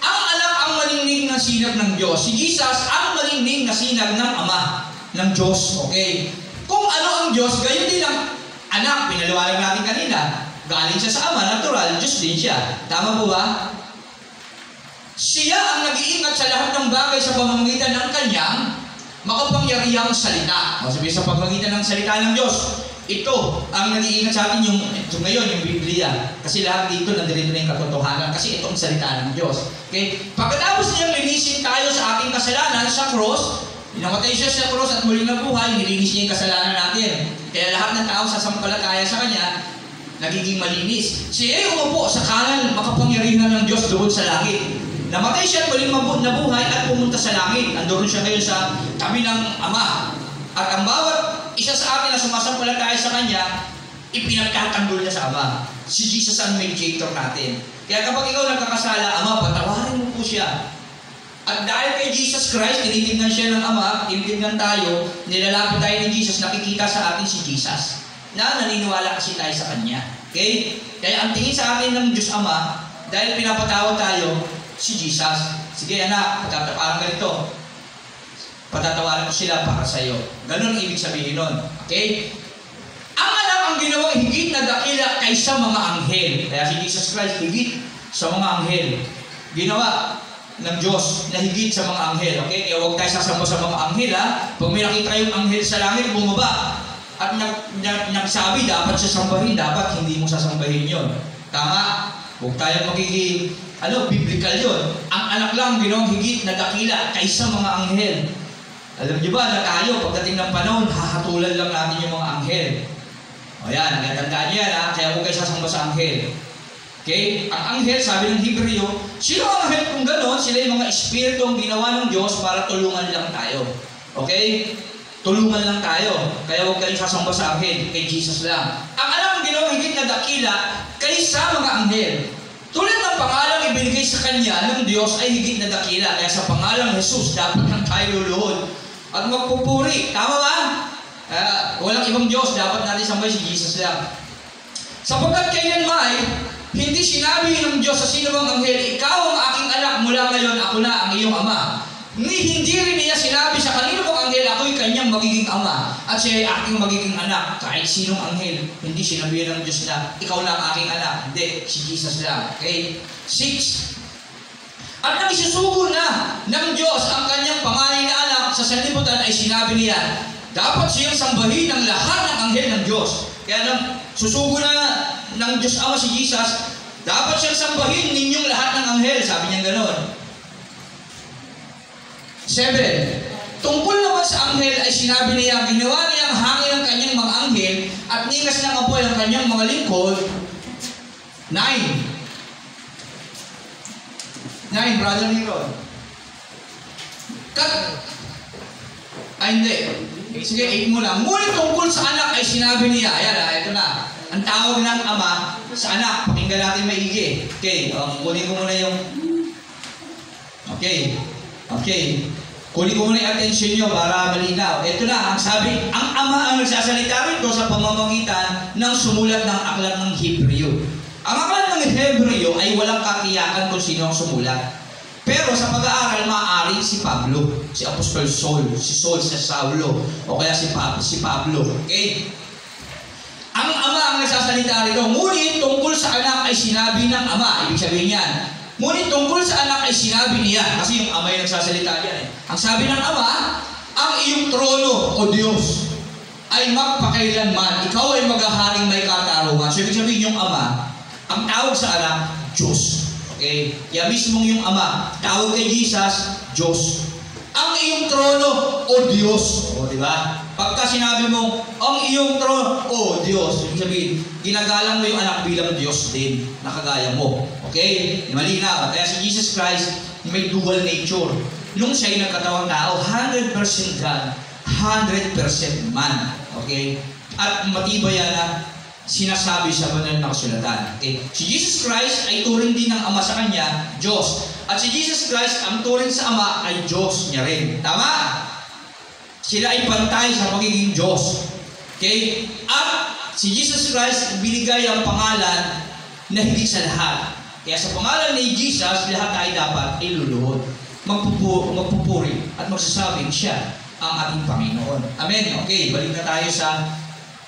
Ang anak ang malingning na sinag ng Diyos. Si Jesus ang malingning na sinag ng Ama ng Diyos. Okay? Kung ano ang Diyos, gayon din ang anak. Pinaliwanag natin kanina. Galing siya sa Ama, natural, Diyos din siya. Tama po ba? Siya ang nag-iingat sa lahat ng bagay sa pamamagitan ng kanyang makapangyarihang salita. O sabi sa pamamagitan ng salita ng Diyos, ito ang nag-iingat sa atin ngayon, yung Biblia. Kasi lahat dito nandirito na yung katotohanan. Kasi ito ang salita ng Diyos. Okay? Pagkatapos niyang linisin tayo sa ating kasalanan sa cross, namatay siya sa cross at muling nabuhay, nilinis niya yung kasalanan natin. Kaya lahat ng tao sasampalataya sa Kanya, nagiging malinis. Siya ay umupo sa kanan makapangyarihan ng Diyos doon sa langit. Namatay siya at muling nabuhay at pumunta sa langit. Andoon siya ngayon sa tabi ng Ama. At ang bawat isa sa atin na sumasampalataya sa Kanya, ipinagtatanggol niya sa Ama. Si Jesus ang mediator natin. Kaya kapag ikaw nagkakasala, Ama, patawarin mo po siya. At dahil kay Jesus Christ, tinitignan siya ng Ama, tinitignan tayo, nilalapit tayo ni Jesus, nakikita sa atin si Jesus. Na naniniwala kasi tayo sa Kanya. Okay? Kaya ang tingin sa atin ng Diyos Ama, dahil pinapatawad tayo, si Jesus. Sige anak, parang ganito. Patatawarin ko sila para sa iyo. Ganun ang ibig sabihin nun. Okay? Ang anak ang ginawang higit na dakila kaysa mga anghel. Kaya si Jesus Christ higit sa mga anghel. Ginawa ng Diyos na higit sa mga anghel. Okay? Kaya huwag tayo sasamba sa mga anghel, ha? Pag may nakita yung anghel sa langit, bumaba. At nagsabi, dapat siya sambahin, dapat hindi mo sasambahin yun. Tama? Huwag tayo magiging, biblical yun. Ang anak lang ginawang higit na dakila kaysa mga anghel. Alam niyo ba na tayo, pagdating ng panahon, hahatulan lang natin yung mga anghel. O yan, nagatandaan niyo yan, ha? Kaya huwag kayo sasamba sa anghel. Okay? Ang anghel, sabi ng Hebreo, sino ang anghel kung gano'n? Sila yung mga espiritu ang ginawa ng Diyos para tulungan lang tayo. Okay? Tulungan lang tayo. Kaya huwag kayong sasamba sa anghel. Kay Jesus lang. Ang alam ginawang higit na dakila kaysa mga anghel. Tulad ng pangalang ibinigay sa Kanya ng Diyos ay higit na dakila. Kaya sa pangalang Jesus, dapat nang tayo luluhod at magpupuri. Tama ba? Walang ibang Diyos. Dapat natin sambay si Jesus lang. Sapagkat kailanman hindi sinabi ng Diyos sa sino mang anghel, ikaw ang aking anak, mula ngayon ako na ang iyong Ama. Hindi rin niya sinabi sa kanino mang anghel, ako'y kanyang magiging Ama at siya ay aking magiging anak. Kahit sinong anghel, hindi sinabi ng Diyos na ikaw na ang aking anak. Hindi, si Jesus lang. Okay? 6. At nang isusugo na ng Diyos ang kanyang panganay na anak sa sanlibutan ay sinabi niya, dapat siyang sambahin ng lahat ng anghel ng Diyos. Kaya nang susugo na ng Diyos Ama si Jesus, dapat siyang sambahin ninyong lahat ng anghel. Sabi niya gano'n. 7. Tungkol naman sa anghel ay sinabi niya, ginawa niya ang hangin ng kanyang mga anghel at ningas ng apoy ang kanyang mga lingkod. 9, Brother Niron. Hindi. Sige, 8 mo lang. Ngunit tungkol sa anak ay sinabi niya, ayan, ito na. Ang tawag ng Ama sa anak. Pakinggan natin maigi. Okay, kunin ko muna yung... Okay. Kunin ko muna yung attention nyo para malinaw. Ito na, ang sabi, ang Ama ang nagsasalita rito sa pamamagitan ng sumulat ng aklat ng Hebreo. Ang aklat ng Hebreo ay walang katiyakan kung sino ang sumulat. Pero sa pag-aaral, maaaring si Pablo, si Apostol Saul, si Saulo, o kaya si Pablo. Okay? Ang Ama ang nagsasalita rito, ngunit tungkol sa anak ay sinabi ng Ama. Ibig sabihin yan, ngunit tungkol sa anak ay sinabi niya, kasi yung Ama yung nagsasalita niya. Ang sabi ng Ama, ang iyong trono, o Diyos, ay magpakailanman. Ikaw ay maghaharing may katarungan. So ibig sabihin yung Ama, ang tawag sa anak, Diyos. Okay? Kaya mismong yung Ama, tawag kay Jesus, Diyos. Ang iyong trono, o Diyos. O, di ba? Pagka sinabi mo, ang iyong trono, o Diyos, ibig sabihin, ginagalang mo yung anak bilang Diyos din, nakagaya mo. Okay? Malinaw. Kaya si Jesus Christ, may dual nature. Nung siya'y nagkatawang tao, 100% God, 100% man. Okay? At matibay yan na sinasabi sa banal na kasulatan. Okay? Si Jesus Christ ay turing din ng Ama sa Kanya, Diyos. At si Jesus Christ, ang turing sa Ama ay Diyos niya rin. Tama? Sila ay pantay sa pagiging Diyos. Okay? At si Jesus Christ, binigay ang pangalan na hindi sa lahat. Kaya sa pangalan ni Jesus, lahat tayo dapat iluluhod, magpupuri, at magsasabing siya ang ating Panginoon. Amen? Okay, balik na tayo sa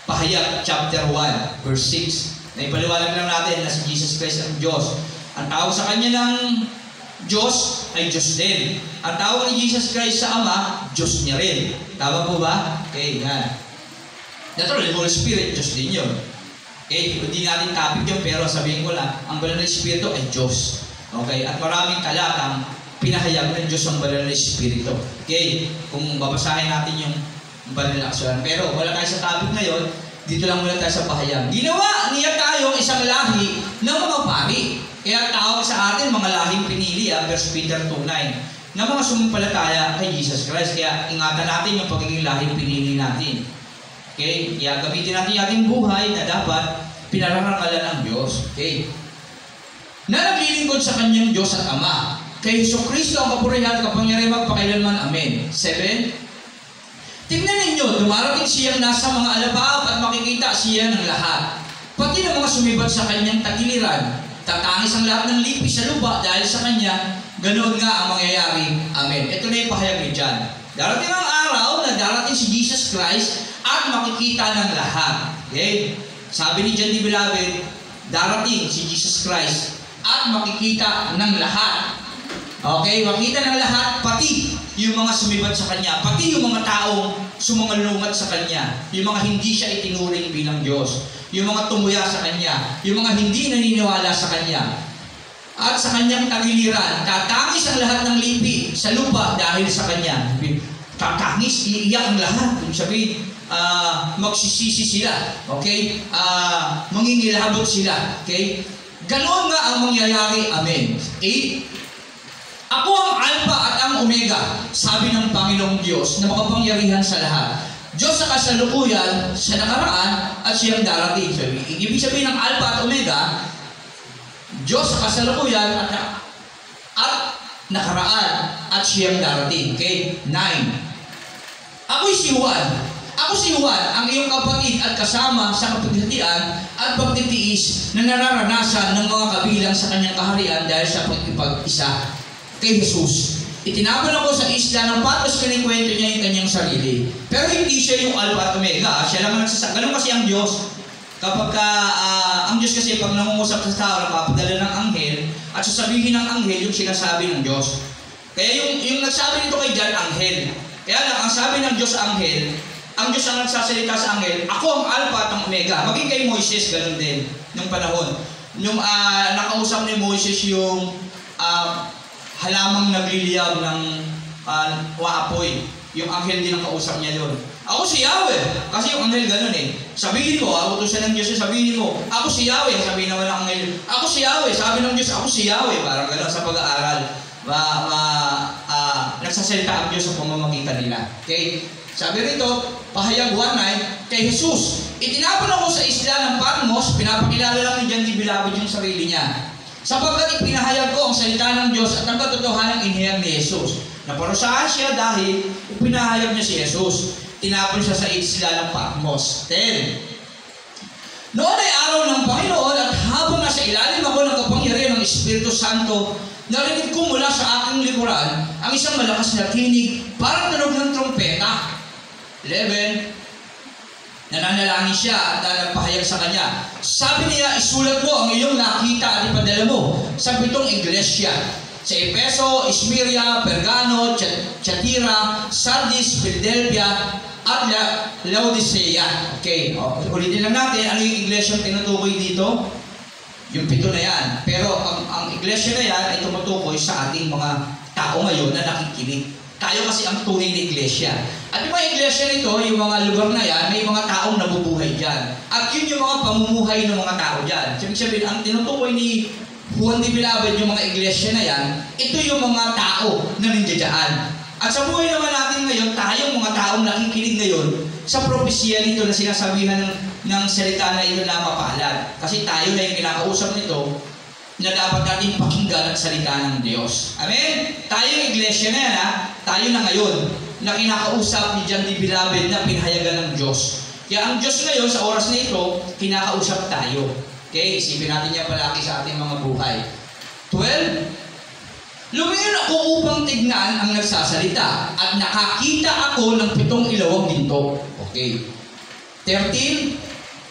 Pahayag chapter 1, verse 6. Naipaliwanag lang natin na si Jesus Christ ang Diyos. Ang tawag sa Kanya ng Diyos ay Diyos din. Ang tawag ni Jesus Christ sa Ama, Diyos niya rin. Tama po ba? Okay, yan. Naturally, Holy Spirit, Diyos din yun. Okay, hindi natin topic yun, pero sabihin ko lang, ang banal na Espiritu ay Diyos. Okay, at maraming talatang pinahayag ng Diyos ang banal na Espiritu. Okay, kung babasahin natin yung banal na aksuhan. Pero wala tayo sa topic ngayon, dito lang muna tayo sa pahayag. Ginawa niya tayong isang lahi ng mga pari. Kaya tawag sa atin mga lahing pinili, 1 Peter 2:9, na mga sumampalataya kay Jesus Christ. Kaya ingatan natin yung pagiging lahing pinili natin. Okay? Kaya gamitin natin yung ating buhay na dapat pinarangalan ng Diyos. Okay? Na naglilingkod sa kanyang Diyos at Ama. Kay Jesucristo ang kapurihan at kapangyarihan magpakailanman. Amen. 7. Tingnan ninyo, dumarating siyang nasa mga alabaw at makikita siya ng lahat. Pati ng mga sumibat sa kanyang tagiliran. Tatangis ang lahat ng lipi sa lupa dahil sa kanya. Ganoon nga ang mangyayari. Amen. Ito na yung pahayag ni John. Darating ang araw na darating si Jesus Christ at makikita ng lahat. Okay? Sabi ni John the Beloved, darating si Jesus Christ at makikita ng lahat. Okay? Makita ng lahat, pati yung mga sumibat sa Kanya, pati yung mga taong sumangalungat sa Kanya, yung mga hindi siya itinuring bilang Diyos, yung mga tumuya sa Kanya, yung mga hindi naniniwala sa Kanya. At sa Kanyang tagiliran, tatangis ang lahat ng lipi sa lupa dahil sa Kanya. Tatangis, iiyak ang lahat. Kung sabihin, magsisisi sila. Okay? Mangingilabot sila. Okay? Ganoon nga ang mangyayari. Amen. 8. Ako ang Alpha at ang Omega, sabi ng Panginoong Diyos na makapangyarihan sa lahat. Diyos sa kasalukuyan, sa nakaraan, at siyang darating. So, ibig sabihin ng Alpha at Omega, Diyos sa kasalukuyan at nakaraan, at siyang darating. Okay? 9. Ako'y si Juan. Ako si Juan, ang iyong kapatid at kasama sa kapighatian at pagtitiis na nararanasan ng mga kabilang sa kanyang kaharian dahil sa pagkipag-isa kay Jesus. Itinapon ako sa isla ng Patmos, kinikwento niya yung kanyang sarili. Pero hindi siya yung Alpha at Omega. Siya lang ang nagsasabi. Ganun kasi ang Diyos. Kapag ang Diyos kasi pag nangungusap sa tao, napapadala ng anghel, at sasabihin ng anghel yung sinasabi ng Diyos. Kaya yung nagsabi nito kay John, anghel. Kaya lang, ang sabi ng Diyos sa anghel, ang Diyos ang nagsasalita sa anghel, ako ang Alpha at ang Omega. Maging kay Moises, ganun din, nung panahon. Yung nakausap ni Moises yung halamang nagliliyab ng waapoy. Yung anghel din ang kausap niya doon. Ako si Yahweh. Kasi yung anghel ganun eh. Sabihin mo, utusan ng Diyos, sabihin mo, ako si Yahweh. Sabihin naman ng anghel, ako si Yahweh. Sabi ng Diyos, ako si Yahweh. Parang ganun sa pag-aaral. Nagsasalita ang Diyos sa pamamagitan nila. Okay? Sabi rito, Pahayag 1:9, kay Jesus, itinapon ako sa isla ng Patmos, pinapakilala lang ni John the Beloved yung sarili niya. Sapagkat ipinahayag ko ang salita ng Diyos at ang katotohanan ng inihayag ni Jesus. Naparusahan siya dahil ipinahayag niya si Jesus. Tinapon siya sa isla ng Patmos. 10. Noon ay araw ng Panginoon at habang nasa ilalim ako ng kapangyarihan ng Espiritu Santo, narinig ko mula sa aking likuran ang isang malakas na tinig parang tunog ng trompeta. 11. Nananalangin siya at nagpahayag sa kanya. Sabi niya, isulat mo ang iyong nakita at ipadala mo sa 7 iglesia. Sa Efeso, Esmirya, Pergamo, Tiatira, Sardis, Philadelphia, at Laodicea. Okay, ulitin lang natin, ano yung iglesia ang tinutukoy dito? Yung 7 na yan. Pero ang iglesia na yan ay tumutukoy sa ating mga tao ngayon na nakikinig. Tayo kasi ang tunay na iglesia. At yung mga iglesia nito, yung mga lugar na yan, may mga taong nabubuhay dyan. At yun yung mga pamumuhay ng mga tao dyan. Ibig sabihin, ang tinutukoy ni Juan the Beloved, yung mga iglesia na yan, ito yung mga tao na nandiyan. At sa buhay naman natin ngayon, tayong mga taong nakikinig ngayon sa propesya nito na sinasabihan ng salita na ito na mapalad. Kasi tayo na yung kinakausap nito, na dapat natin pakinggan at salita ng Diyos. Amen? Tayo yung iglesia na yan, ha? Tayo na ngayon na kinakausap ni John the Beloved na pinahayagan ng Diyos. Kaya ang Diyos ngayon sa oras na ito, kinakausap tayo. Okay? Isipin natin yan palagi sa ating mga buhay. 12. Lumingon ako upang tignan ang nagsasalita at nakakita ako ng 7 ilawang ginto. Okay. 13.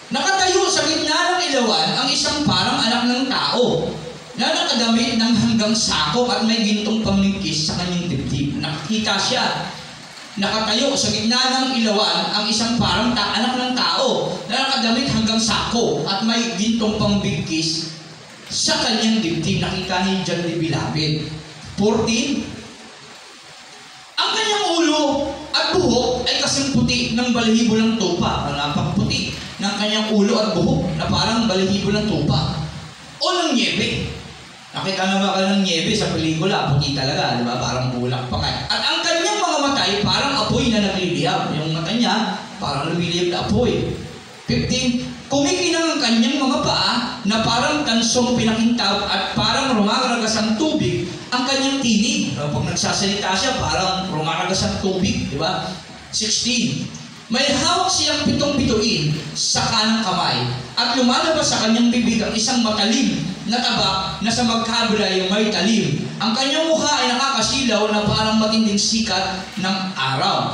Nakatayo sa gitna ng ilawan ang isang parang anak ng tao na nakadamit ng hanggang sakop at may gintong pamingkis sa kanyang dibdib. Nakakita siya. Nakatayo sa gitna ng ilawan ang isang parang anak ng tao na nakadamit hanggang sako at may gintong pambingkis sa kanyang dibdib. Nakita ni John the Beloved. 14. Ang kanyang ulo at buhok ay kasing puti ng balahibo ng tupa. Napakaputi ng kanyang ulo at buhok na parang balahibo ng tupa. O ng nyebe. Nakita na ba ka ng nyebe sa pelikula? Puti talaga, di ba? Parang bulak pa nga. At ang kanyang mga matay parang apoy na nagliliyab. Yung mata niya parang lumiliyab na apoy. 15. Kumikinang ang kanyang mga paa na parang tansong pinakintab at parang rumaragas ang tubig ang kanyang tinig. Pag nagsasalita siya, parang rumaragas ang tubig, di ba? 16. May hawak siyang 7 bituin sa kanang kamay at lumalabas sa kanyang bibig ang isang matalim na tabak na sa magkabila yung may talim. Ang kanyang mukha ay nakakasilaw na parang matinding sikat ng araw.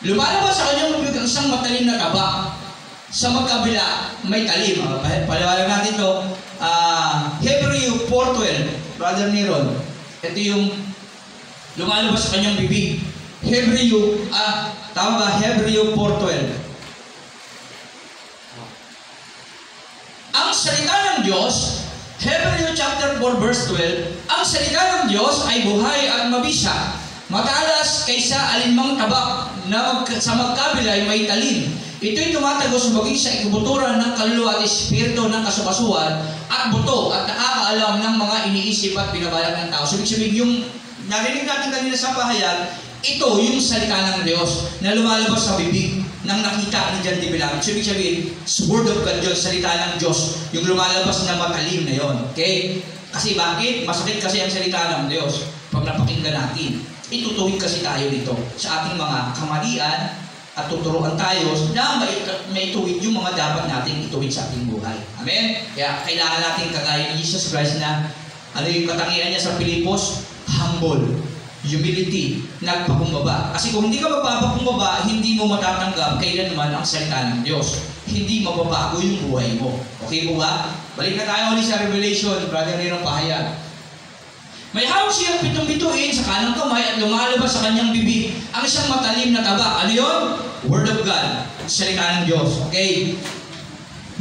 Lumalabas sa kanyang bibig ang isang matalim na tabak. Sa magkabila, may talim. Paliwanag natin ito. Hebrew 4:12. Brother Neron. Ito yung lumalabas sa kanyang bibig. Tama ba? Hebrew 4:12. Ang salita ng Diyos, Hebrew chapter 4 verse 12, ang salita ng Diyos ay buhay at mabisa. Matalas kaysa alinmang tabak na sa magkabila ay may talim. Ito'y tumatagos maging sa ikubuturan ng kaluluwa at espiritu ng kasukasuan at buto at nakakaalam ng mga iniisip at pinabalak ng tao. So, ibig sabihin, yung narinig natin kanina sa pahayag, ito yung salita ng Diyos na lumalabas sa bibig ng nakita ni John the Beloved. So, ibig sabihin, word of God yun, salita ng Diyos, yung lumalabas na matalim na yon. Okay? Kasi bakit? Masakit kasi ang salita ng Diyos pag napakinggan natin. Itutuwid kasi tayo dito sa ating mga kamalian at tuturuan tayo na may tuwid yung mga dapat nating ituwid sa ating buhay. Amen? Kaya kailangan natin kagaya ni Jesus Christ na ano yung katangian niya sa Pilipos? Humble, humility, nagpakumbaba. Kasi kung hindi ka magpapakumbaba, hindi mo matatanggap kailanman ang salita ng Diyos. Hindi mababago yung buhay mo. Okay po ba? Balik na tayo ulit sa Revelation, Brother Nerong pahayag. May hawak siyang 7 bituin sa kanang kamay at lumalabas sa kanyang bibig ang isang matalim na tabak. Ano yun? Word of God. Salita ng Diyos. Okay?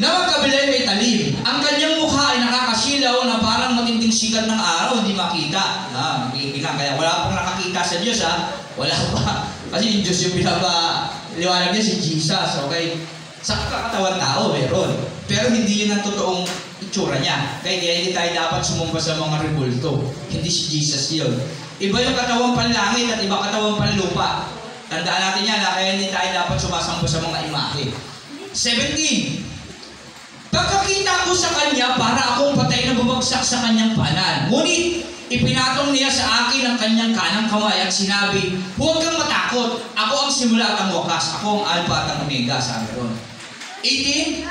Na magkabilay may talim. Ang kanyang mukha ay nakakasilaw na parang matinding sikat ng araw, hindi makita. Makikita. Kaya wala pong nakakita sa Diyos, ha? Wala pa. Kasi yung Diyos yung pinapaliwanag niya si Jesus. Okay? Sa katawan tao, meron. Pero hindi yun ang totoong itsura niya. Kaya hindi tayo dapat sumumpa sa mga rebulto. Hindi si Jesus yun. Iba yung katawang panlangit at iba katawang panlupa. Tandaan natin yan, kaya hindi tayo dapat sumasamba sa mga imahe. 17. Pagkakita ko sa kanya, para akong patay na bumagsak sa kanyang paanan. Ngunit, ipinatong niya sa akin ang kanyang kanang kamay at sinabi, huwag kang matakot. Ako ang simula at ang wakas. Ako ang alpha at ang omega, sabi ron. 18.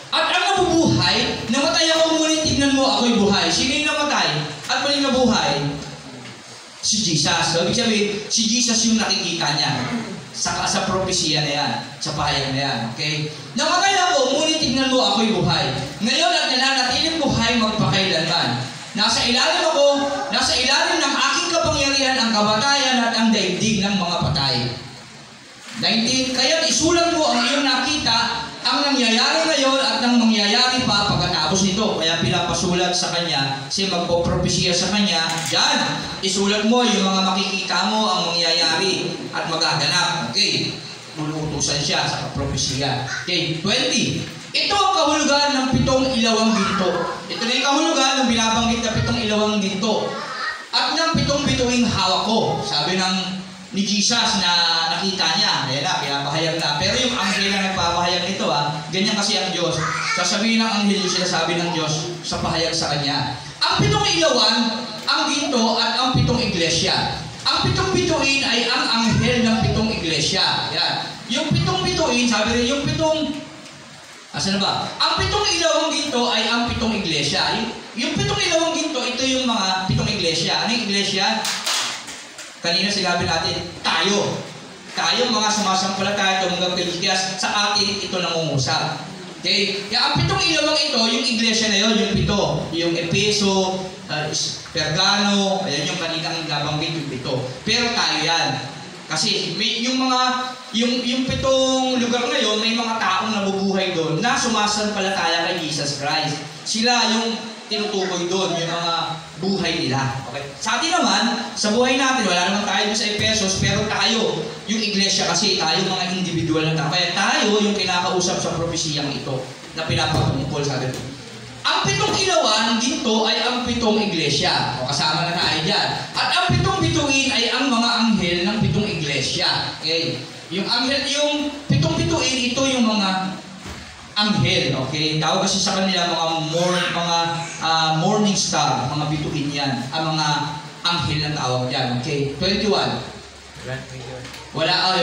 At ang nabubuhay, namatay ako, ngunit tignan mo, ako'y buhay. Sino yung namatay? At muling nabuhay? Si Jesus. So, ibig sabihin, si Jesus yung nakikita niya. Sa propesya na yan. Sa pahayag na yan. Okay? Namatay ako, ngunit tignan mo, ako'y buhay. Ngayon at nananatiling buhay magpakailanman. Nasa ilalim ng aking kapangyarihan ang kamatayan at ang daigdig ng mga patay. 19. Kaya't isulat mo ang iyong nakita, ang nangyayari ngayon at ang mangyayari pa pagkatapos nito. Kaya pinapasulat sa kanya, kasi magpopropesya sa kanya, diyan, isulat mo yung mga makikita mo, ang mangyayari at magaganap. Okay, lulutusan siya sa propesya. Okay, 20. Ito ang kahulugan ng 7 ilawang ginto. Ito na yung kahulugan ng binabanggit na 7 ilawang ginto. At ng 7 bituing hawak ko. Sabi ni Jesus na nakita niya. Ayan na, pinapahayag na. Pero yung anghel na nagpapahayag nito, Ganyan kasi ang Diyos. Sasabihin ng anghel yung sinasabi ng Diyos sa pahayag sa Kanya. Ang 7 ilawan, ang ginto at ang 7 iglesia. Ang 7 bituin ay ang anghel ng 7 iglesia. Yan. Yung 7 bituin, sabi rin, yung 7... Asan na ba? Ang 7 ilawang ginto ay ang 7 iglesia. Yung 7 ilawang ginto, ito yung mga 7 iglesia. Ano yung iglesia? Kanina sinabi natin, tayo. Tayo mga sumasampalataya, tumanggap kay Jesus, sa atin ito nangungusap. Okay? Kaya ang 7 ilawang ito, yung iglesia na yun, yung 7. Yung Efeso, Pergano, ayan yung kaninang nabanggit yung 7. Pero tayo yan. Kasi yung 7 lugar na yun, may mga taong nabubuhay doon na sumasampalataya kay Jesus Christ. Sila yung tinutukoy doon, yung mga buhay nila. Okay? Sa atin naman, sa buhay natin, wala naman tayo doon sa Efesos, pero tayo, yung iglesia kasi, tayo mga individual na tao. Kaya tayo yung kinakausap sa propesiyang ito na pinapatungkol sa atin. Ang 7 ilawan, ginto, ay ang 7 iglesia. O, kasama na tayo dyan. At ang 7 bituin ay ang mga anghel ng 7 iglesia. Okay? Yung anghel, yung 7 bituin, ito yung mga anghel, okay? Tawag kasi sa kanila mga morning star, mga bituin yan. Ang mga anghel na tawag yan, okay? 21. Wala.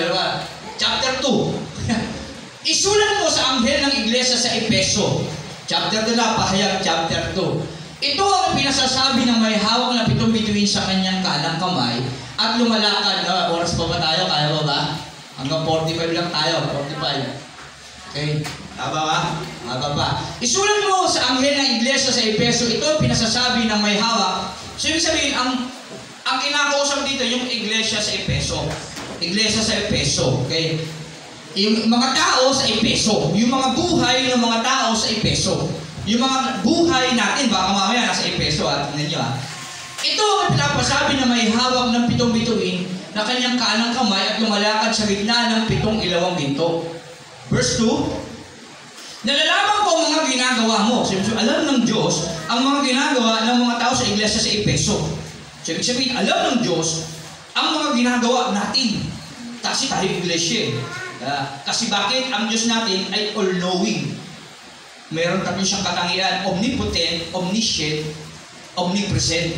Chapter 2. Isulat mo sa anghel ng iglesia sa Efeso. Chapter 2 na, pahayag chapter 2. Ito ang pinasasabi ng may hawak na 7 bituin sa kanyang kanang kamay at lumalakad. Oras pa ba tayo? Kaya ba ba? Hanggang 45 lang tayo. 45. Okay? Tama ba? Tama pa. Isulat mo sa anghel ng iglesia sa Efeso, ito ang pinasasabi ng may hawak. So, ibig sabihin, ang kinakausap dito, yung iglesia sa Efeso. Iglesia sa Efeso. Okay? Yung mga tao sa Efeso. Yung mga buhay ng mga tao sa Efeso. Yung mga buhay natin, baka mamaya nasa Efeso, tingnan nyo ha. Ito ang pinapasabi na may hawak ng 7 bituin na kanyang kanang kamay at lumalakad sa gitna ng 7 ilawang ginto. Verse 2, nalalaman ko ang mga ginagawa mo. So, alam ng Diyos ang mga ginagawa ng mga tao sa iglesia sa Efeso. So, ibig sabihin, alam ng Diyos ang mga ginagawa natin. Kasi tayo iglesia. Kasi bakit? Ang Diyos natin ay all-knowing. Meron tayo siyang katangian, omnipotent, omniscient, omnipresent.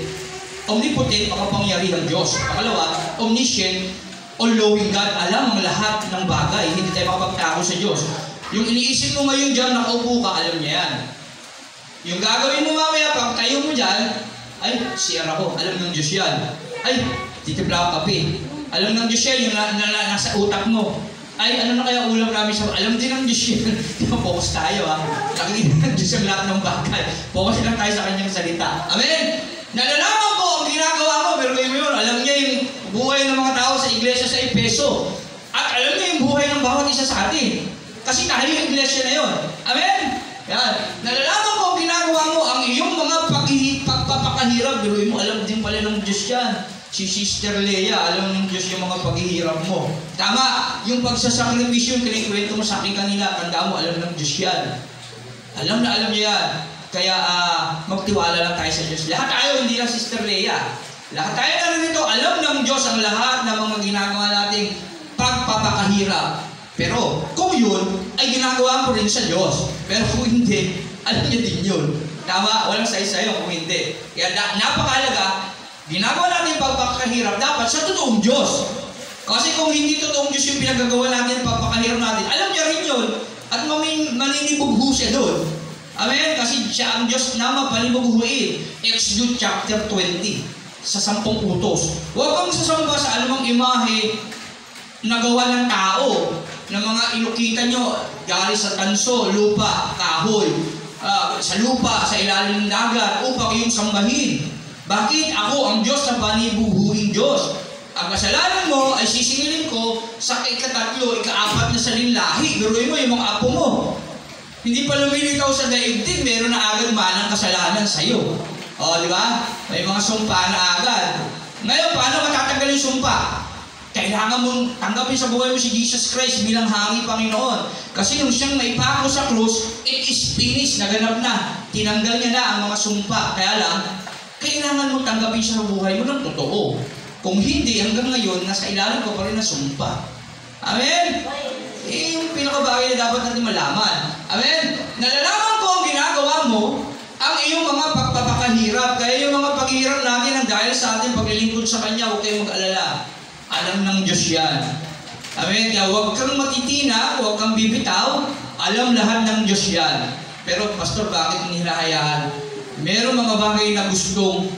Omnipotent, makapangyarihang Diyos. Pangalawa, omniscient, all-knowing God, alam ang lahat ng bagay. Hindi tayo makapagtako sa Diyos. Yung iniisip mo ngayon dyan, nakaupo ka, alam niya yan. Yung gagawin mo mamaya, pag tayo mo dyan, ay, CR ako, alam ng Diyos yan. Ay, titipla ako kape. Alam ng Diyos yan, yung nasa utak mo. Ay, ano na kaya ulam namin sa... Alam din ng Diyos yan. Focus tayo ha. Nakikita ng Diyos ang lahat ng bagay. Focus lang tayo sa kanyang salita. Amen? Nalalaman ko ang ginagawa mo, pero ngayon yun, alam niya yung buhay ng mga tao sa iglesia sa Efeso. At alam niya yung buhay ng bawat isa sa atin. Kasi tayo yung iglesia na yun. Amen? Yan. Nalalaman ko ang ginagawa mo, ang iyong mga pagpapakahirap. Pero mo, alam din pala ng Diyos yan. Si Sister Leia, alam ng Diyos yung mga paghihirap mo. Tama, yung pagsasakripisyo, yung kinikwento mo sa akin kanina, tanda mo, alam ng Diyos yan. Alam na alam niya yan. Kaya magtiwala lang tayo sa Diyos. Lahat tayo, hindi lang Sister Leia. Lahat tayo na rin ito, alam ng Diyos ang lahat ng mga ginagawa nating pagpapakahirap. Pero kung yun, ay ginagawa mo rin sa Diyos. Pero kung hindi, alam niya din yun. Tama, walang sayo kung hindi. Kaya napakalaga, ginagawa natin pagpapakahirap dapat sa totoong Diyos. Kasi kung hindi totoong Diyos yung pinagagawa natin, pagpapakahirap natin, alam niya rin yun. At maninibugho siya doon. Amen? Kasi siya ang Diyos na mapalibughuin. Exodus chapter 20. Sa 10 utos. Huwag kang sasamba sa anumang imahe na gawa ng tao. Na mga inukita nyo, galing sa tanso, lupa, kahoy, sa lupa, sa ilalim ng dagat, upang iyong sambahin. Bakit? Ako ang Diyos na panibuhuing Diyos. Ang kasalanan mo ay sisingilin ko sa ika-3, ika-4 na salinlahi. Biruin mo yung mga apo mo. Hindi pa lumilitaw sa daigdig, meron na agad manang kasalanan sa'yo. O, di ba? May mga sumpa na agad. Ngayon, paano matatanggal yung sumpa? Kailangan mong tanggapin sa buhay mo si Jesus Christ bilang hangi Panginoon. Kasi nung siyang naipako sa krus, it is finished, naganap na. Tinanggal niya na ang mga sumpa. Kaya lang, kailangan mo tanggapin sa buhay mo ng totoo. Kung hindi, hanggang ngayon, nasa ilalim ko pa rin na sumpa. Amen? yung pinakabagay na dapat natin malaman. Amen? Nalalaman ko ang ginagawa mo, ang iyong mga pagpapakahirap. Kaya yung mga paghihirap natin ang dahil sa ating paglilingkod sa Kanya, huwag kayong mag-alala. Alam ng Diyos yan. Amen? Kaya huwag kang matitina, huwag kang bibitaw. Alam lahat ng Diyos yan. Pero, Pastor, bakit hinahayaan? Merong mga bagay na gustong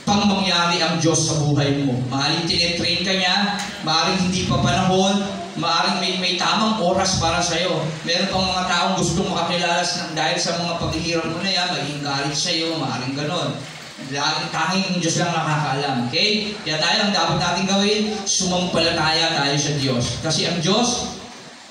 pang mangyari ang Diyos sa buhay mo. Maaaring tinetrain ka niya, maaaring hindi pa panahon, maaaring may tamang oras para sa'yo. Meron pang mga taong gustong makakilala dahil sa mga paghihirap mo na yan, mag-encourage sa'yo, maaaring ganon. Tanging ang Diyos lang nakakaalam. Okay? Kaya tayo, ang dapat natin gawin, sumampalataya tayo sa Diyos. Kasi ang Diyos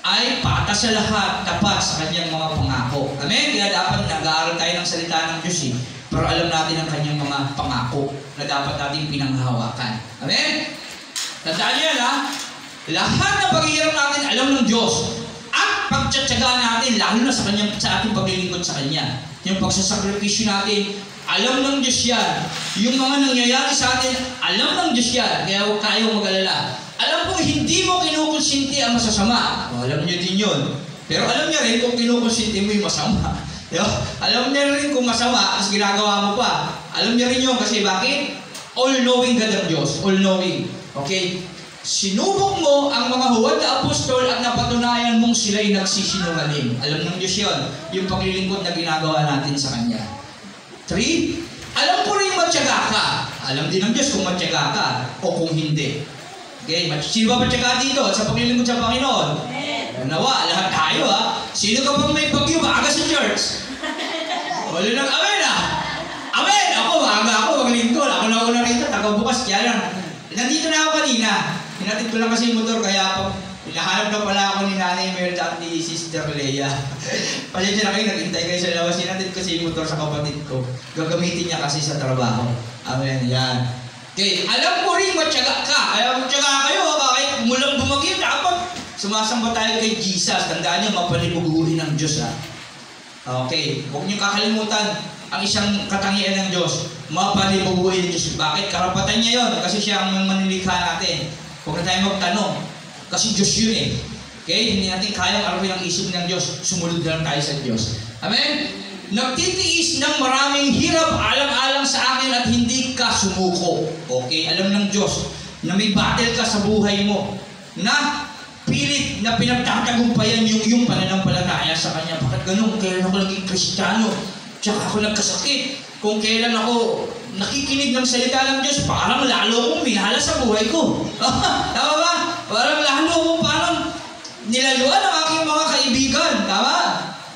ay patas sa lahat, tapat sa Kanyang mga pangako. Amen? Kaya dapat nag-aaral tayo ng salita ng Diyos pero alam natin ang Kanyang mga pangako na dapat natin pinanghahawakan. Amen? Tandaan niyo yan, ha? Lahat ng paghihirap natin alam ng Diyos. At pagtsatsagaan natin, lalo na sa ating paglilingkod sa Kanya. Yung pagsasakripisyo natin, alam ng Diyos yan. Yung mga nangyayari sa atin, alam ng Diyos yan. Kaya huwag tayong mag-alala. Alam ko, hindi mo kinukonsinti ang masasama. Alam niyo din yun. Pero alam niya rin kung kinukonsinti mo yung masama. Alam niya rin kung masama, as ginagawa mo pa. Alam niya rin yun kasi bakit? All-knowing God ang Diyos. All-knowing. Okay? Sinubok mo ang mga huwad na apostol at napatunayan mong sila'y nagsisinungaling. Alam ng Diyos yun. Yung paglilingkod na ginagawa natin sa Kanya. 3, alam ko rin matyaga ka. Alam din ng Diyos kung matyaga ka o kung hindi. Okay, sino ba matyaga dito sa paglilingkod sa Panginoon? Nawa, lahat tayo ha. Sino ka pang may bagyo maaga sa church? Wala nang amen ha. Amen! Ako, maaga ako, maglingkod. Ako na una rito, tagabukas. Kaya lang, nandito na ako kanina. Hinatid ko lang kasi yung motor, kaya pag hinahanap na pala ako ni Nanay Merda at ni Sister Leia. Pasensya na kayo, naghintay kayo sa labas. Hinatid ko si motor sa kapatid ko. Gagamitin niya kasi sa trabaho. Amen, yan. Okay, alam ko rin matyaga ka. Kaya matyaga kayo, kahit mulang bumagyo, dapat sumasamba tayo kay Jesus. Tandaan niyo, mapalibuguhin ng Diyos ha. Okay, huwag niyo kakalimutan ang isang katangian ng Diyos. Mapalibuguhin ng Diyos. Bakit? Karapatan niya yon kasi siya ang manilikha natin. Huwag na tayo magtanong. Kasi Diyos yun eh. Okay? Hindi natin kayang arapin ang isip ng Diyos. Sumunod lang tayo sa Diyos. Amen? Nagtitiis ng maraming hirap alang-alang sa akin at hindi ka sumuko. Okay? Alam ng Diyos na may battle ka sa buhay mo. Na pilit na pinagtatagumpayan yung pananampalataya sa Kanya. Bakit ganun? Kailan ako naging Kristiyano? Tsaka ako nagkasakit. Kung kailan ako nakikinig ng salita ng Diyos, parang lalo akong minala sa buhay ko. Tama ba? Parang lalo akong parang nilaluan ang aking mga kaibigan. Tama?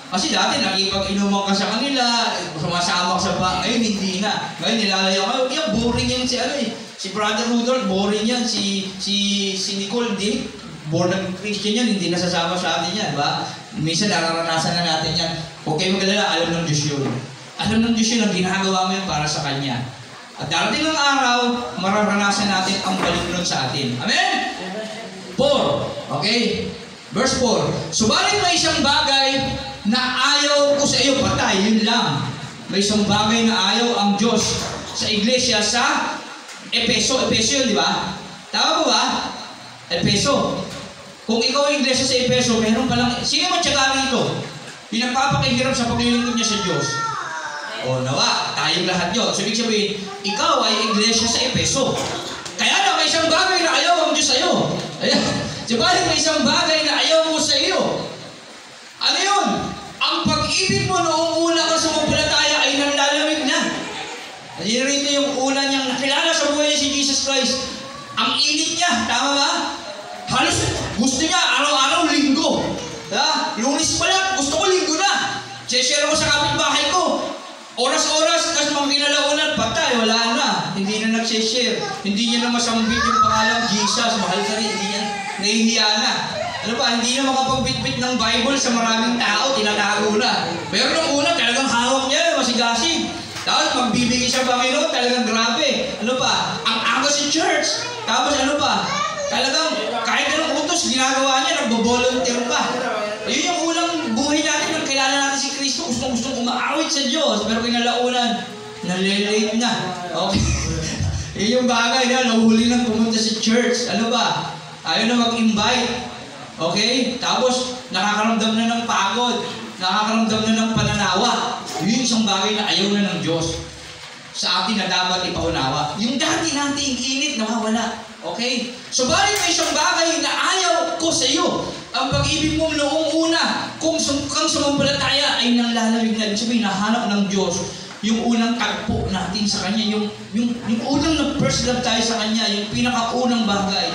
Kasi dati nakipag-inuman ka sa kanila, sumasama ka sa ba, ngayon hindi na. Ngayon nilalayo ka, yung boring yan si Brother Rudolph, boring yan, si Nicole, di? Born ng Christian yan, hindi nasasama sa atin yan, ba? Minsan nararanasan na natin yan. Huwag kayo mag-alala, alam ng Diyos yun. Alam ng Diyos yun, ang ginagawa mo yun para sa Kanya. At darating ng araw, mararanasan natin ang balikunod sa atin. Amen? 4. Okay? Verse 4. Subalit may isang bagay na ayaw ko sa iyo, patay, yun lang. May isang bagay na ayaw ang Diyos sa iglesia sa Efeso. Efeso yun, di ba? Tama po ba? Efeso. Kung ikaw ay iglesia sa Efeso, meron palang, sino matyaga rito? Yung nagpapakihirap sa paglilingkod niya sa Diyos. O nawa, tayong lahat yun. So, ibig sabihin, ikaw ay iglesia sa Efeso. Kaya na, may isang bagay na ayaw ang Diyos sa iyo. Ayan. Subalit may isang bagay na ayaw mo sa iyo. Ano yun? Ang pag-ibig mo noong una ka sumampalataya ay nanlalamig na. Kasi rito yung una niyang nakilala sa buhay niya si Jesus Christ. Ang init niya, tama ba? Halos gusto niya araw-araw linggo. Lunes pa lang, gusto ko linggo na. Share ko sa kapitbahay ko. Oras-oras, kasi mga kinalaunan, patay, wala na. Hindi na nag-share. Hindi niya na masambit yung pangalan Jesus. Mahal ka rin, hindi niya nahihiya na. Ano ba, hindi na makapagbitbit ng Bible sa maraming tao, tinatago na. Pero nung una, talagang hawak niya, masigasig. Tapos magbibigay siya Panginoon, talagang grabe. Ano pa, ang aga sa church. Tapos ano pa, talagang kahit anong utos, ginagawa niya, nagbo-volunteer pa. Yun yung unang buhay natin nang kilala natin si Kristo. Gustong umaawit sa Diyos. Pero kinalaunan, nalilate na. Okay. Yun yung bagay na, nahuli nang pumunta sa church. Ano ba? Ayaw na mag-invite. Okay? Tapos, nakakaramdam na ng pagod. Nakakaramdam na ng pananawa. Yun isang bagay na ayaw na ng Diyos sa atin na dapat ipaunawa. Yung dati nating init, nawawala. Okay? So, bali may isang bagay na ayaw ko sa iyo. Ang pag-ibig mong noong una, kung kang sumampalataya ay nanglalamig na. Ibig sabihin, nahanap ng Diyos yung unang tagpo natin sa Kanya, yung unang na-first love tayo sa Kanya, yung pinakaunang bagay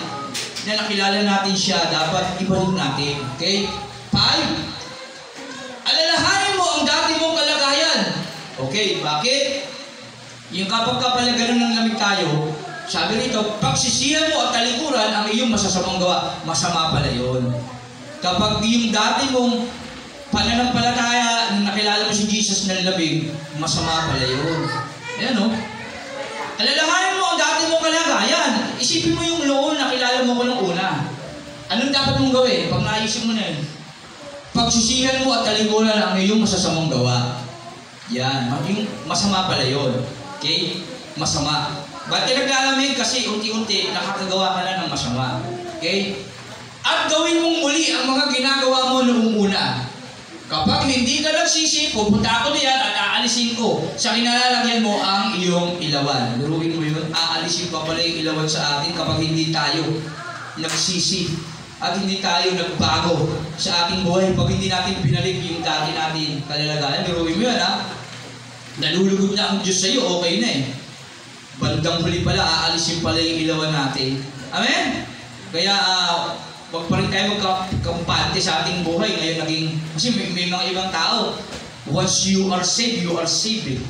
na nakilala natin siya, dapat ibalik natin. Okay? 5. Alalahanin mo ang dati mong kalagayan. Okay, bakit? Yung kapag pala ganun ng lamig tayo, sabi rito, pagsisihan mo at talikuran ang iyong masasamang gawa. Masama pala yun. Kapag yung dati mong pananampalataya, nung nakilala mo si Jesus na labing, masama pala yun. Ayan o. Alalahanin mo ang dati mong kalagayan. Isipin mo yung noon, nakilala mo ko ng una. Anong dapat mong gawin? Pag naisip mo na yun. Pagsisihan mo at talikuran ang iyong masasamang gawa. Yan. Yung masama pala yun. Okay? Masama. Ba't naglalamig? Kasi unti-unti nakakagawa ka na ng masama. Okay? At gawin mong muli ang mga ginagawa mo noong una. Kapag hindi ka nagsisi, pupunta ako diyan at aalisin ko. Sa kinalalagyan mo ang iyong ilawan. Luruin mo yun, aalisin pa pala yung ilawan sa atin kapag hindi tayo nagsisi. At hindi tayo nagbago sa ating buhay. Pag hindi natin binalik yung dati natin kalalagayan, luruin mo yun ha. Nalulugod na ang Diyos sa iyo, okay na eh. Bandang huli pala, aalisin pala yung ilawan natin. Amen? Kaya, wag pa rin tayo magkampante sa ating buhay. Ngayon naging, kasi may mga ibang tao, once you are saved, you are saved eh.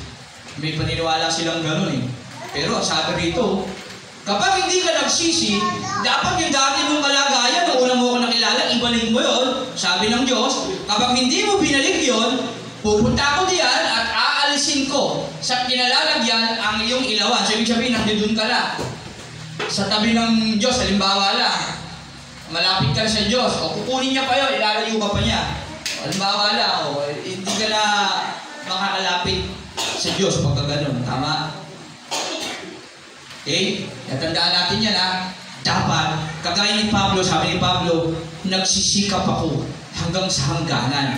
May paniniwala silang gano'n eh. Pero sabi rito, kapag hindi ka nagsisi, dapat yung dati mong kalagayan, nung una mo ako nakilala, ibalik mo yon. Sabi ng Diyos, kapag hindi mo binalik yon, pupunta ako diyan at aalisin ko sa kinalalagyan ang iyong ilawan. So, ibig sabihin, nandun ka na. Sa tabi ng Diyos, halimbawa lang, malapit ka na sa Diyos, o kukunin niya pa yun, ilalayo ka pa niya. Halimbawa lang, hindi ka na makakalapit sa Diyos pagka ganun. Tama? Okay? Natandaan natin yan ha. Dapat, kagaya ni Pablo, sabi ni Pablo, nagsisikap ako hanggang sa hangganan.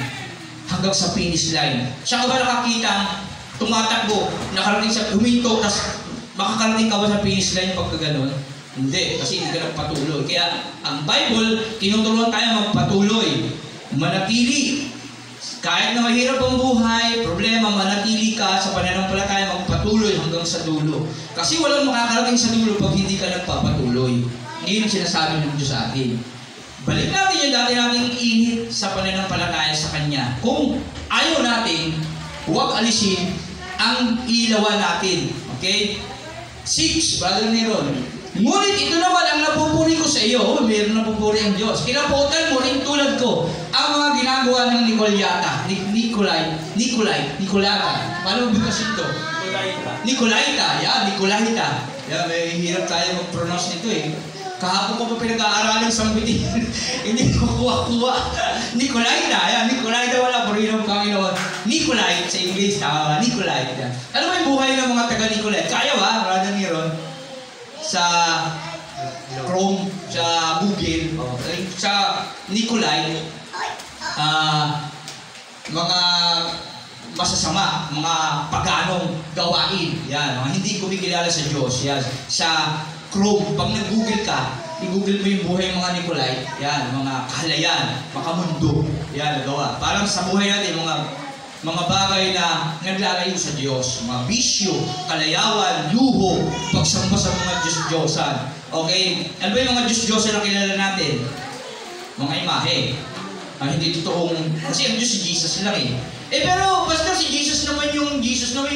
Hanggang sa finish line. Siya ka ba nakakita, tumatakbo, nakarating sa huminto, tapos makakarating ka ba sa finish line pagka ganun? Hindi, kasi hindi ka nagpatuloy. Kaya ang Bible, tinuturuan tayo magpatuloy. Manatili. Kahit na mahirap ang buhay, problema, manatili ka sa pananampalataya, magpatuloy hanggang sa dulo. Kasi walang makakarating sa dulo pag hindi ka nagpapatuloy. Ngayon ang sinasabi ng Diyos sa atin. Balik natin yung dati nating init sa pananampalataya sa Kanya. Kung ayaw natin, huwag alisin ang ilawan natin. Okay? 6, Brother Neron. Ngunit ito naman ang napupuri ko sa iyo. Meron napupuri ang Diyos. Kinaputan mo rin tulad ko ang mga ginagawa ng Nicolata. Paano bigkas ito? Nicolaita. Nicolaita. Yeah, may hirap tayo mag-pronounce nito eh. Kahapon ko pa pinag-aaralan sa bitin. Hindi ko kuha-kuha. Nicolaita. Nicolaita wala. Purinom Panginoon. Nicolite sa English. Tama. Nicolite. Ano ba yung buhay ng mga taga-Nicolite? Kaya ba, Brother Neron? Sa Chrome, sa Google, okay? Sa Nicolite, mga masasama, mga paganong gawain. Yan. Mga hindi kumikilala sa Diyos. Yan. Sa Chrome, pag nag-google ka, i-google mo yung buhay ng mga Nicolite, yan, mga kahalayan, makamundo, yan, nagawa. Parang sa buhay natin, mga bagay na naglalayo sa Diyos, mga bisyo, kalayawan, luho, pagsamba sa mga Diyos-Diyosan. Okay? Ano ba yung mga Diyos-Diyosan na kilala natin? Mga imahe. Hindi totoong, kasi ang Diyos si Jesus lang eh. Pero basta si Jesus naman yung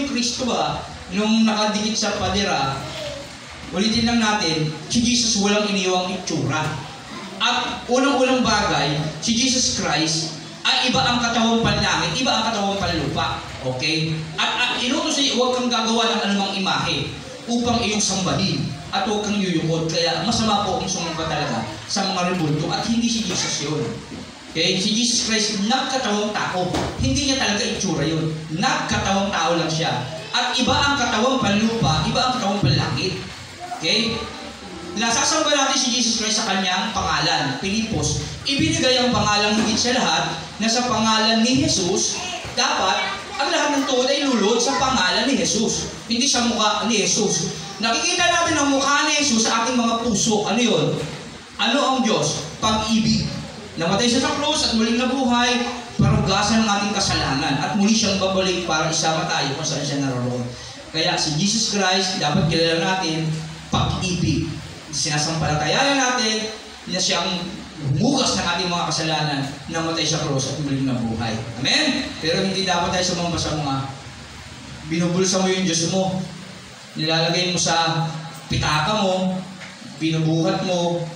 Kristo ba, nung nakadikit sa padera, ulitin lang natin, si Jesus walang iniwang itsura. At unang-unang bagay, si Jesus Christ ay iba ang katawang panlangit, iba ang katawang panlupa. Okay? At inutos niya, huwag kang gagawa ng anumang imahe upang iyong sambahin at huwag kang yuyukod. Kaya masama po kung sumamba talaga sa mga rebulto at hindi si Jesus yun. Okay? Si Jesus Christ nagkatawang tao. Hindi niya talaga itsura yun. Nagkatawang tao lang siya. At iba ang katawang panlupa, iba ang katawang panlangit. Okay? Nasasamba natin si Jesus Christ sa kanyang pangalan, Pilipos. Ibinigay ang pangalang higit sa lahat na sa pangalan ni Jesus, dapat ang lahat ng tuhod ay lulod sa pangalan ni Jesus. Hindi sa mukha ni Jesus. Nakikita natin ang mukha ni Jesus sa ating mga puso. Ano yun? Ano ang Diyos? Pag-ibig. Namatay siya sa krus at muling nabuhay, parugasan ng ating kasalanan. At muli siyang babalik para isama tayo kung saan siya naroon. Kaya si Jesus Christ, dapat kilala natin, pag-ibig. Sinasampalatayanan natin na siyang humugas ng ating mga kasalanan, namatay sa krus at muling nabuhay. Amen? Pero hindi dapat tayo sumamba sa mga binubulsa mo yung Diyos mo, nilalagay mo sa pitaka mo, binubuhat mo.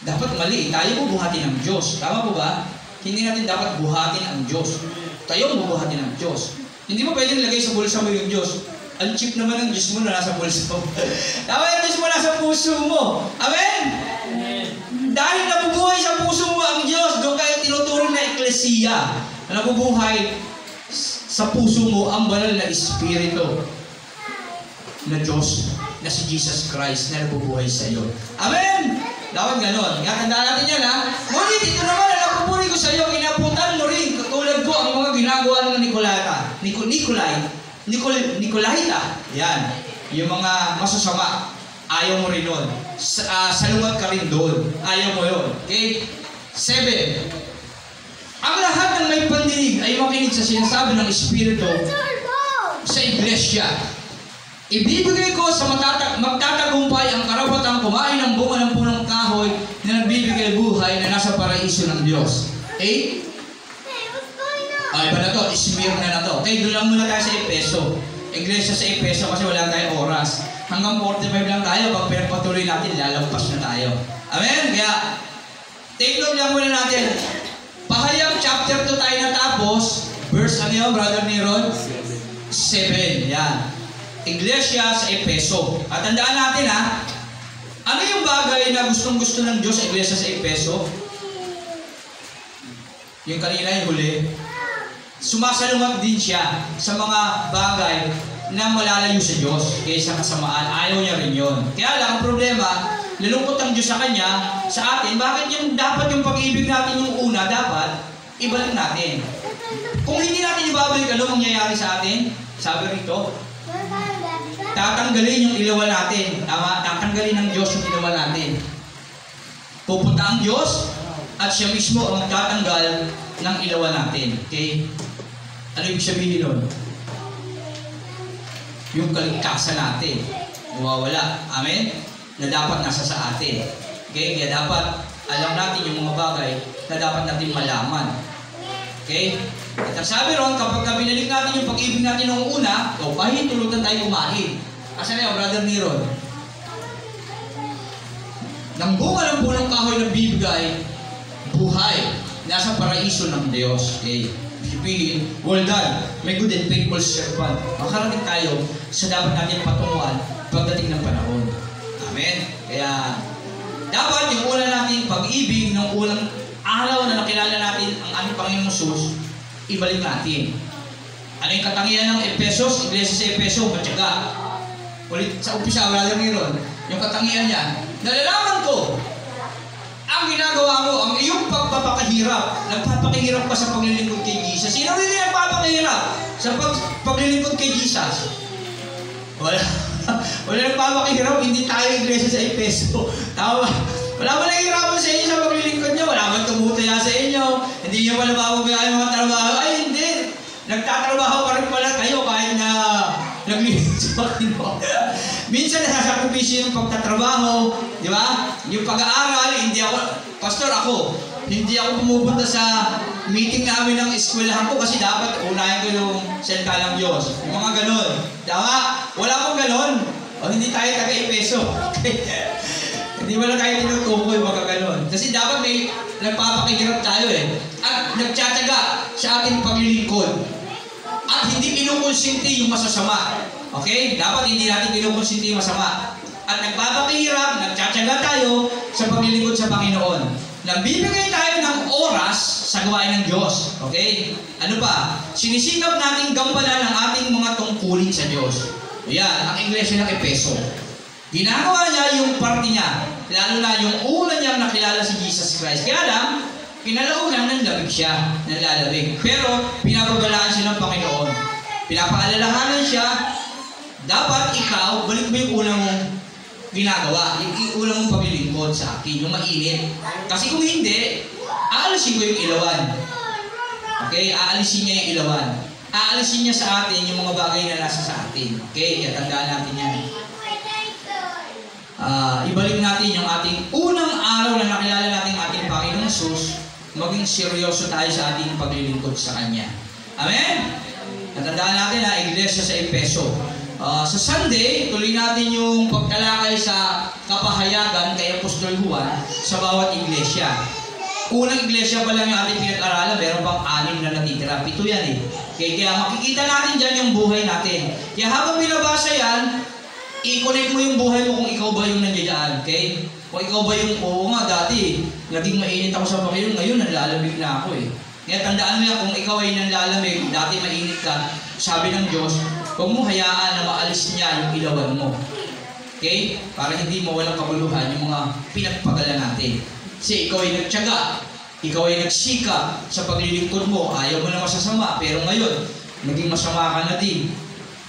Dapat mali. Tayo bubuhatin ng Diyos. Tama po ba? Hindi natin dapat buhatin ang Diyos. Tayo bubuhatin ng Diyos. Hindi mo pwedeng lagay sa bulsa mo yung Diyos. Ang cheap naman ng Diyos mo na nasa bulsa mo. Tama yung Diyos mo nasa puso mo. Amen? Dahil nabubuhay sa puso mo ang Diyos, doon kayo tinuturing na eklesiya. Nabubuhay sa puso mo ang banal na Espiritu na Diyos, na si Jesus Christ na nabubuhay sa iyo. Amen? Dapat ganon. Tandaan natin yan, ha? Ngunit ito naman na napupuri ko sa iyo, kinaputan mo rin, katulad ko ang mga ginagawa ng Nicolaita. Yan. Yung mga masasama. Ayaw mo rin nun. Salungat ka rin doon. Ayaw mo yun. Okay? 7. Ang lahat ng may pandinig ay makinig sa sinasabi ng Espiritu sa iglesia. Ibibigay ko sa magtatagumpay ang karapatang kumain ng bunga ng punong kahoy na nagbibigay buhay na nasa paraiso ng Diyos. Okay? Ay, ba na to? Smyrna na to. Okay, doon lang muna tayo sa Efeso. Iglesia sa Efeso kasi wala tayong oras. Hanggang 45 lang tayo. Pag pinagpatuloy natin, lalampas na tayo. Amen? Kaya, take note lang muna natin. Pahayag chapter 2 tayo natapos. Verse ano yun, Brother Neron? 7. Yan. Iglesia sa Efeso. At tandaan natin, ha? Ano yung bagay na gustong-gusto ng Diyos sa Iglesia sa Efeso? Yung kanina yung huli. Sumasalungat din siya sa mga bagay na malalayo sa Diyos kaysa kasamaan. Ayaw niya rin yun. Kaya lang, ang problema, nalungkot ang Diyos sa Kanya, sa atin, bakit yung dapat yung pag-ibig natin yung una, dapat ibalik natin. Kung hindi natin ibabalik, ano mangyayari sa atin? Sabi rito, tatanggalin yung ilawan natin. Tama? Tatanggalin ng Diyos yung ilawan natin. Pupunta ang Diyos at siya mismo ang tatanggal ng ilawan natin. Okay? Ano ibig sabihin nun? Yung kaligtasan natin. Mawawala. Amen? Na dapat nasa sa atin. Okay? Kaya dapat alam natin yung mga bagay na dapat natin malaman. Okay? At ang sabi ron, kapag binalik natin yung pag-ibig natin noong una, pahintulutan tayo kumain. Asa na yung Brother Neron? Nang bunga ng punong kahoy na bibigay, buhay, nasa paraiso ng Diyos. Okay? Piliin, well done, may good and faithful servant. Makarating tayo sa dapat natin patunguhan pagdating ng panahon. Amen? Kaya, dapat yung una natin pag-ibig ng unang araw na nakilala natin ang aming Panginoong Jesus, ibalik natin. Ano yung katangian ng Efesos? Iglesia sa Efeso, matyaga. Ulit sa umpisa, wala lang yun. Yung katangian niya, nalalaman ko, ang ginagawa mo, ang iyong pagpapakahirap, nagpapakahirap ka sa paglilingkod kay Jesus. Sino rin yung nagpapakahirap sa paglilingkod kay Jesus? Wala. Wala nagpapakahirap, hindi tayo iglesia sa Efeso. Tama ba? Wala ba nahihirapan sa inyo sa paglilingkod nyo? Wala ba tumutaya sa inyo? Hindi nyo pala mapapabayaan mga trabaho? Ay, hindi. Nagtatrabaho pa rin pala kayo kahit na naglilingkod sa Panginoon. Minsan nasasakripisyo yung pagtatrabaho, di ba? Yung pag-aaral, hindi ako, pastor ako, hindi ako pumupunta sa meeting namin ng eskwelahan ko kasi dapat unahin ko yung salita ng Diyos. Yung mga ganon. Tama? Wala akong ganon. O hindi tayo taga-Efeso. Hindi mo lang tayo tinutukoy mga ganon. Kasi dapat may nagpapakihirap tayo eh. At nagtsatsaga sa ating paglilingkod. At hindi kinukonsinti yung masasama. Okay? Dapat hindi natin kinukonsinti yung masama. At nagpapakihirap, nagtsatsaga tayo sa paglilingkod sa Panginoon. Nagbibigay tayo ng oras sa gawain ng Diyos. Okay? Ano pa? Sinisikap nating gampanan ang ating mga tungkulin sa Diyos. Yan, ang iglesia ng Efeso. Ginagawa niya yung parte niya. Lalo na yung una niyang nakilala si Jesus Christ. Kaya lang, kinalaunan nanlamig siya, nanlalamig. Pero, pinababalaan siya ng Panginoon. Pinapaalalahanan siya, dapat ikaw, balik mo yung una mong ginagawa. Yung una mong paglilingkod sa akin, yung mainit. Kasi kung hindi, aalisin ko yung ilawan. Okay? Aalisin niya yung ilawan. Aalisin niya sa atin yung mga bagay na nasa sa atin. Okay? Kaya tandaan natin yan. Ibalik natin yung ating unang araw na nakilala natin ating Panginoong Jesus, maging seryoso tayo sa ating paglilingkod sa Kanya. Amen? Natandaan natin na iglesia sa Efeso. Sa Sunday, tuloy natin yung pagtalakay sa kapahayagan kay Apostol Juan sa bawat iglesia. Unang iglesia pa lang yung ating pinag-aralan, meron pang 6 na natitira. 7 yan eh. Kaya makikita natin dyan yung buhay natin. Kaya habang binabasa yan, i-connect mo yung buhay mo kung ikaw ba yung nandiyan, okay? Kung ikaw ba yung, oo nga, dati, naging mainit ako sa Panginoon, ngayon nanlalamig na ako eh. Kaya tandaan mo yan, kung ikaw ay nanlalamig, dati mainit ka, sabi ng Diyos, huwag mo hayaan na maalis niya yung ilawan mo. Okay? Para hindi mo walang kabuluhan yung mga pinagpagala natin. Kasi ikaw ay nagtiyaga, ikaw ay nagsikap sa paglilingkod mo, ayaw mo na masasama, pero ngayon, naging masama ka na din.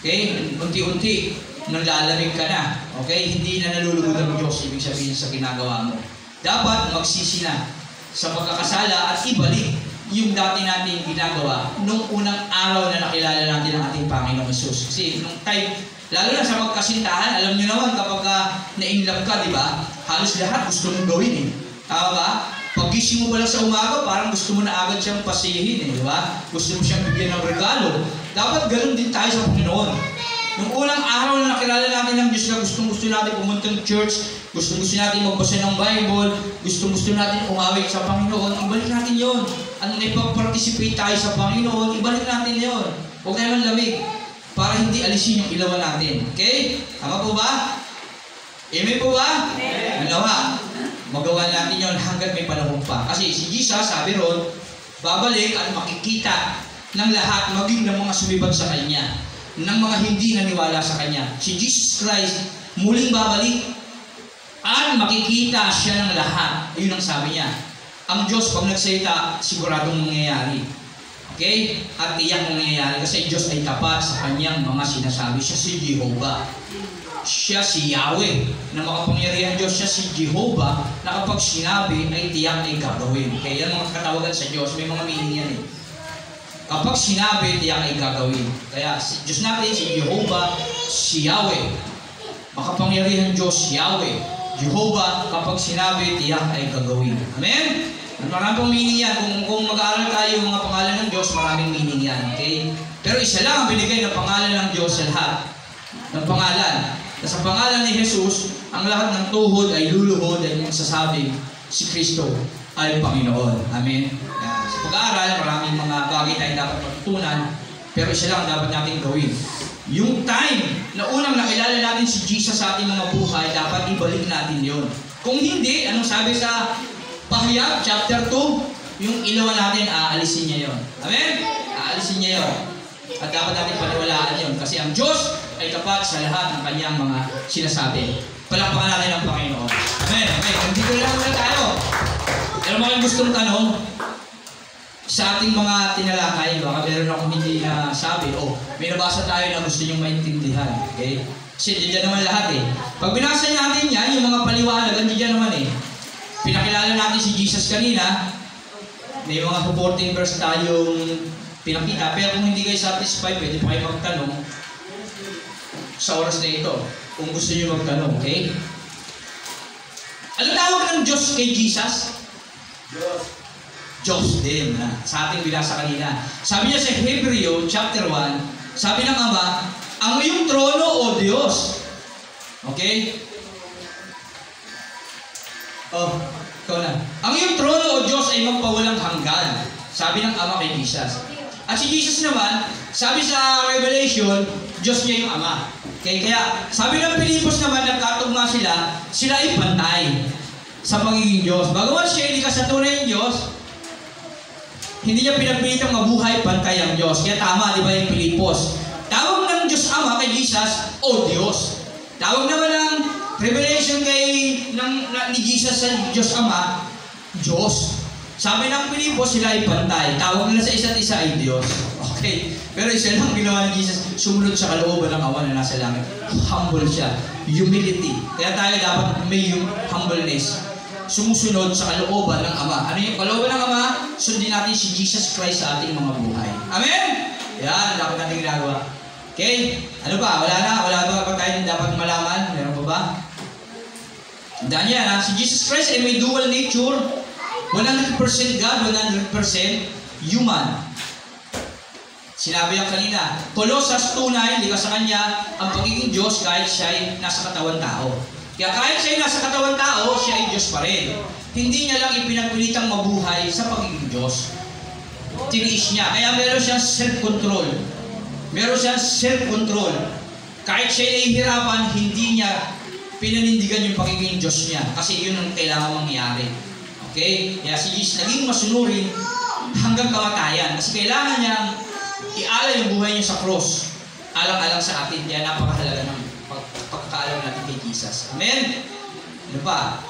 Okay? Unti-unti, naglalamig ka na. Okay? Hindi na nalulugod ang Diyos, ibig sabihin sa ginagawa mo. Dapat magsisi na sa pagkakasala at ibalik yung dati natin ginagawa nung unang araw na nakilala natin ang ating Panginoong Jesus. Kasi nung time, lalo na sa magkasintahan, alam niyo naman kapag na-inlove ka, di ba? Halos lahat gusto mong gawin eh. Tama ba? Pag-gising mo pa lang sa umaga, parang gusto mo na agad siyang pasihin eh, di ba? Gusto mo siyang bigyan ng regalo. Dapat ganun din tayo sa Panginoon. Nung unang araw na nakilala natin ng Diyos na gustong-gusto natin pumunta ng church, gustong-gusto natin magbasa ng Bible, gustong-gusto natin umawit sa Panginoon, ibalik natin yon. At ipag-participate tayo sa Panginoon, ibalik natin yon. Huwag tayo manlamig para hindi alisin yung ilawan natin. Okay? Tama po ba? Amen po ba? Amen. Malawa, magawa natin yon hanggang may panahon pa. Kasi si Jesus, sabi ron, babalik at makikita ng lahat, maging ng mga sumibag sa Kanya, ng mga hindi naniwala sa Kanya. Si Jesus Christ muling babalik at makikita siya ng lahat. Ayun ang sabi niya. Ang Diyos pag nagsalita, siguradong mangyayari. Okay? At iyak mangyayari kasi Diyos ay tapat sa Kanyang mga sinasabi. Siya si Jehovah. Siya si Yahweh na makapangyarihan Diyos. Siya si Jehovah na kapag sinabi ay tiyak ay gagawin. Kaya yan mga katawagan sa Diyos, may mga meaning yan eh. Kapag sinabi, tiyak ay gagawin. Kaya si Diyos natin, si Jehovah, si Yahweh. Makapangyarihan Diyos, Yahweh. Jehovah, kapag sinabi, tiyak ay gagawin. Amen? At maraming pong meaning yan. Kung mag-aaral tayo ng mga pangalan ng Diyos, maraming meaning yan. Okay? Pero isa lang ang binigay ng pangalan ng Diyos sa lahat. Ng pangalan. Na sa pangalan ni Jesus, ang lahat ng tuhod ay luluhod ay magsasabing si Kristo ay Panginoon. Amen? Sa pag-aaral, maraming mga bagay tayong dapat matutunan, pero isa lang dapat natin gawin. Yung time na unang nakilala natin si Jesus sa ating mga buhay, dapat ibalik natin yon. Kung hindi, anong sabi sa Pahayag, chapter 2, yung ilawan natin, aalisin niya yon. Amen? Aalisin niya yon. At dapat natin paniwalaan yon. Kasi ang Diyos ay tapat sa lahat ng Kanyang mga sinasabi. Palakpakan natin ang Panginoon. Amen? Okay, hindi ko lang muna tayo. Pero mga gustong tanong, sa ating mga tinalakay, baka meron akong hindi na sabi, may nabasa tayo na gusto niyong maintindihan. Okay? Kasi diyan naman lahat eh. Pag binasa natin yan, yung mga paliwanag, diyan naman eh. Pinakilala natin si Jesus kanina, may mga supporting verse tayong pinakita. Pero kung hindi kayo satisfied, pwede pa kayo magtanong sa oras na ito. Kung gusto niyo magtanong, okay? Ano tawag ng Diyos kay Jesus? Diyos din. Sa ating binasa kanina. Sabi niya sa Hebreo, chapter 1, sabi ng Ama, ang iyong trono, O Diyos. Okay? Ikaw na. Ang iyong trono, O Diyos, ay magpawalang hanggan. Sabi ng Ama kay Jesus. At si Jesus naman, sabi sa Revelation, Diyos niya yung Ama. Okay? Kaya, sabi ng Pilipos naman, nagkatugma sila ay pantay sa pagiging Diyos. Bagaman siya hindi kasatunay ng Diyos, hindi niya pinagpilitang mabuhay, pantay ang Diyos. Kaya tama, di ba yung Pilipos? Tawag ng Diyos Ama kay Jesus, O Diyos. Tawag naman ng Revelation ni Jesus sa Diyos Ama, Diyos. Sabi ng Pilipo, sila ay pantay. Tawag nila sa isa't isa ay Diyos. Okay. Pero isa lang ginawa ni Jesus, sumunod sa kalooban ng Ama na nasa langit. Humble siya. Humility. Kaya tayo dapat may humbleness. Sumusunod sa kalooban ng Ama. Ano yung kalooban ng Ama? Sundin natin si Jesus Christ sa ating mga buhay. Amen? Yan, dapat natin ginagawa. Okay? Ano ba? Wala na? Wala ba tayo dapat malaman? Meron pa ba? Tandaan niya na, si Jesus Christ ay may dual nature. 100% God, 100% human. Sinabi yan kanina, Colossus 2:9, likas sa kanya ang pagiging Diyos kahit siya ay nasa katawan tao. Kaya kahit siya ay nasa katawan tao, siya ay Diyos pa rin. Hindi niya lang ipinagpilitang mabuhay sa pagiging Diyos. Tiniis niya. Kaya meron siyang self-control. Meron siyang self-control. Kahit siya ay hirapan, hindi niya pinanindigan yung pagiging Diyos niya. Kasi yun ang kailangan mangyari. Okay? Kaya si Jesus naging masunurin hanggang kamatayan. Kasi kailangan niyang ialay yung buhay niya sa cross. Alang-alang sa atin. Kaya napakahalaga ng pagkakaalam natin kay Jesus. Amen? Ano pa?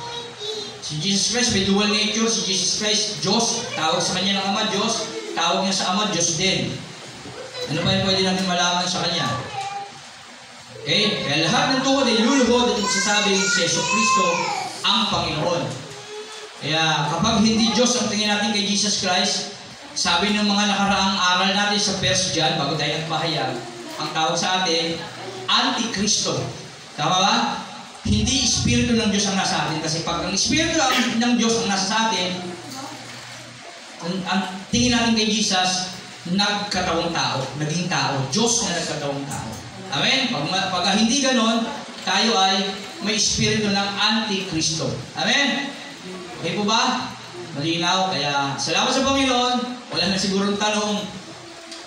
Si Jesus Christ may dual nature. Si Jesus Christ, Diyos. Tawag sa kanya ng Ama, Diyos. Tawag niya sa Ama, Diyos din. Ano pa yung pwede natin malaman sa kanya? Okay? Kaya lahat ng tuhod ay luluhod at magsasabing si Yesu Cristo ang Panginoon. Kaya kapag hindi Diyos ang tingin natin kay Jesus Christ, sabi ng mga nakaraang aral natin sa 1 John, bago tayo nagpahayag, ang tawag sa atin, Antikristo. Tama ba? Hindi Espiritu ng Diyos ang nasa atin. Kasi pag ang Espiritu ng Diyos ang nasa sa atin, ang tingin natin kay Jesus, nagkatawang tao, naging tao, Diyos na nagkatawang tao. Amen? Pag hindi ganon, tayo ay may Espiritu ng Antikristo. Amen? Okay po ba? Malinaw. Kaya salamat sa Panginoon. Wala na sigurong tanong.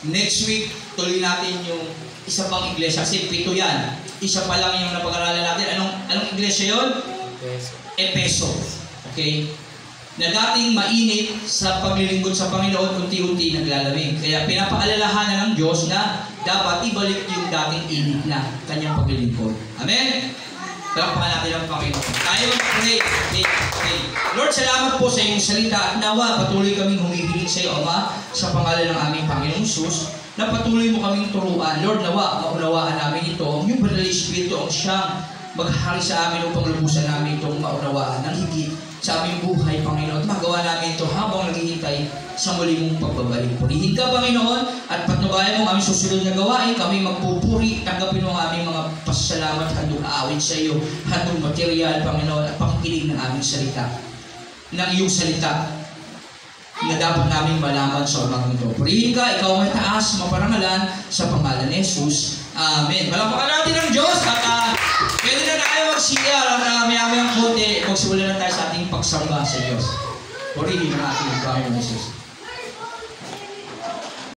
Next week, tuloy natin yung isa pang iglesia. Kasi 7 yan. Isa pa lang yung napag-aralan natin. Anong iglesia yun? Efeso. Okay? Na dating mainit sa paglilingkod sa Panginoon, unti-unti naglalamig. Kaya pinapaalalahanan ng Diyos na dapat ibalik yung dating init na kanyang paglilingkod. Amen? Palakpakan natin ang Panginoon. Tayo mag-pray. Okay. Lord, salamat po sa iyong salita at nawa patuloy kaming humihiling sa iyo, Ama, sa pangalan ng aming Panginoong Hesus, na patuloy mo kaming turuan. Lord, nawa maunawaan namin ito. Yung Banal na Espiritu ang siyang maghari sa amin upang lubusan namin itong maunawaan ng higit sa aming buhay, Panginoon. At magawa namin ito habang naghihintay sa muli mong pagbabalik. Purihin ka, Panginoon, at patnubayan mo ang aming susunod na gawain. Kami magpupuri, tanggapin mo ang aming mga pasalamat, handong aawit sa iyo, handong material, Panginoon, at pakikinig ng aming salita, ng iyong salita, na dapat namin malaman sa umagang ito. Purihin ka, ikaw may taas, maparangalan, sa pangalan ni Jesus. Amen. Palakpakan natin ang Diyos, at pwede na tayo mag-CR, at may-amay ang konti, magsimula na tayo sa ating pagsamba sa Diyos. Purihin ang ating Panginoon Jesus.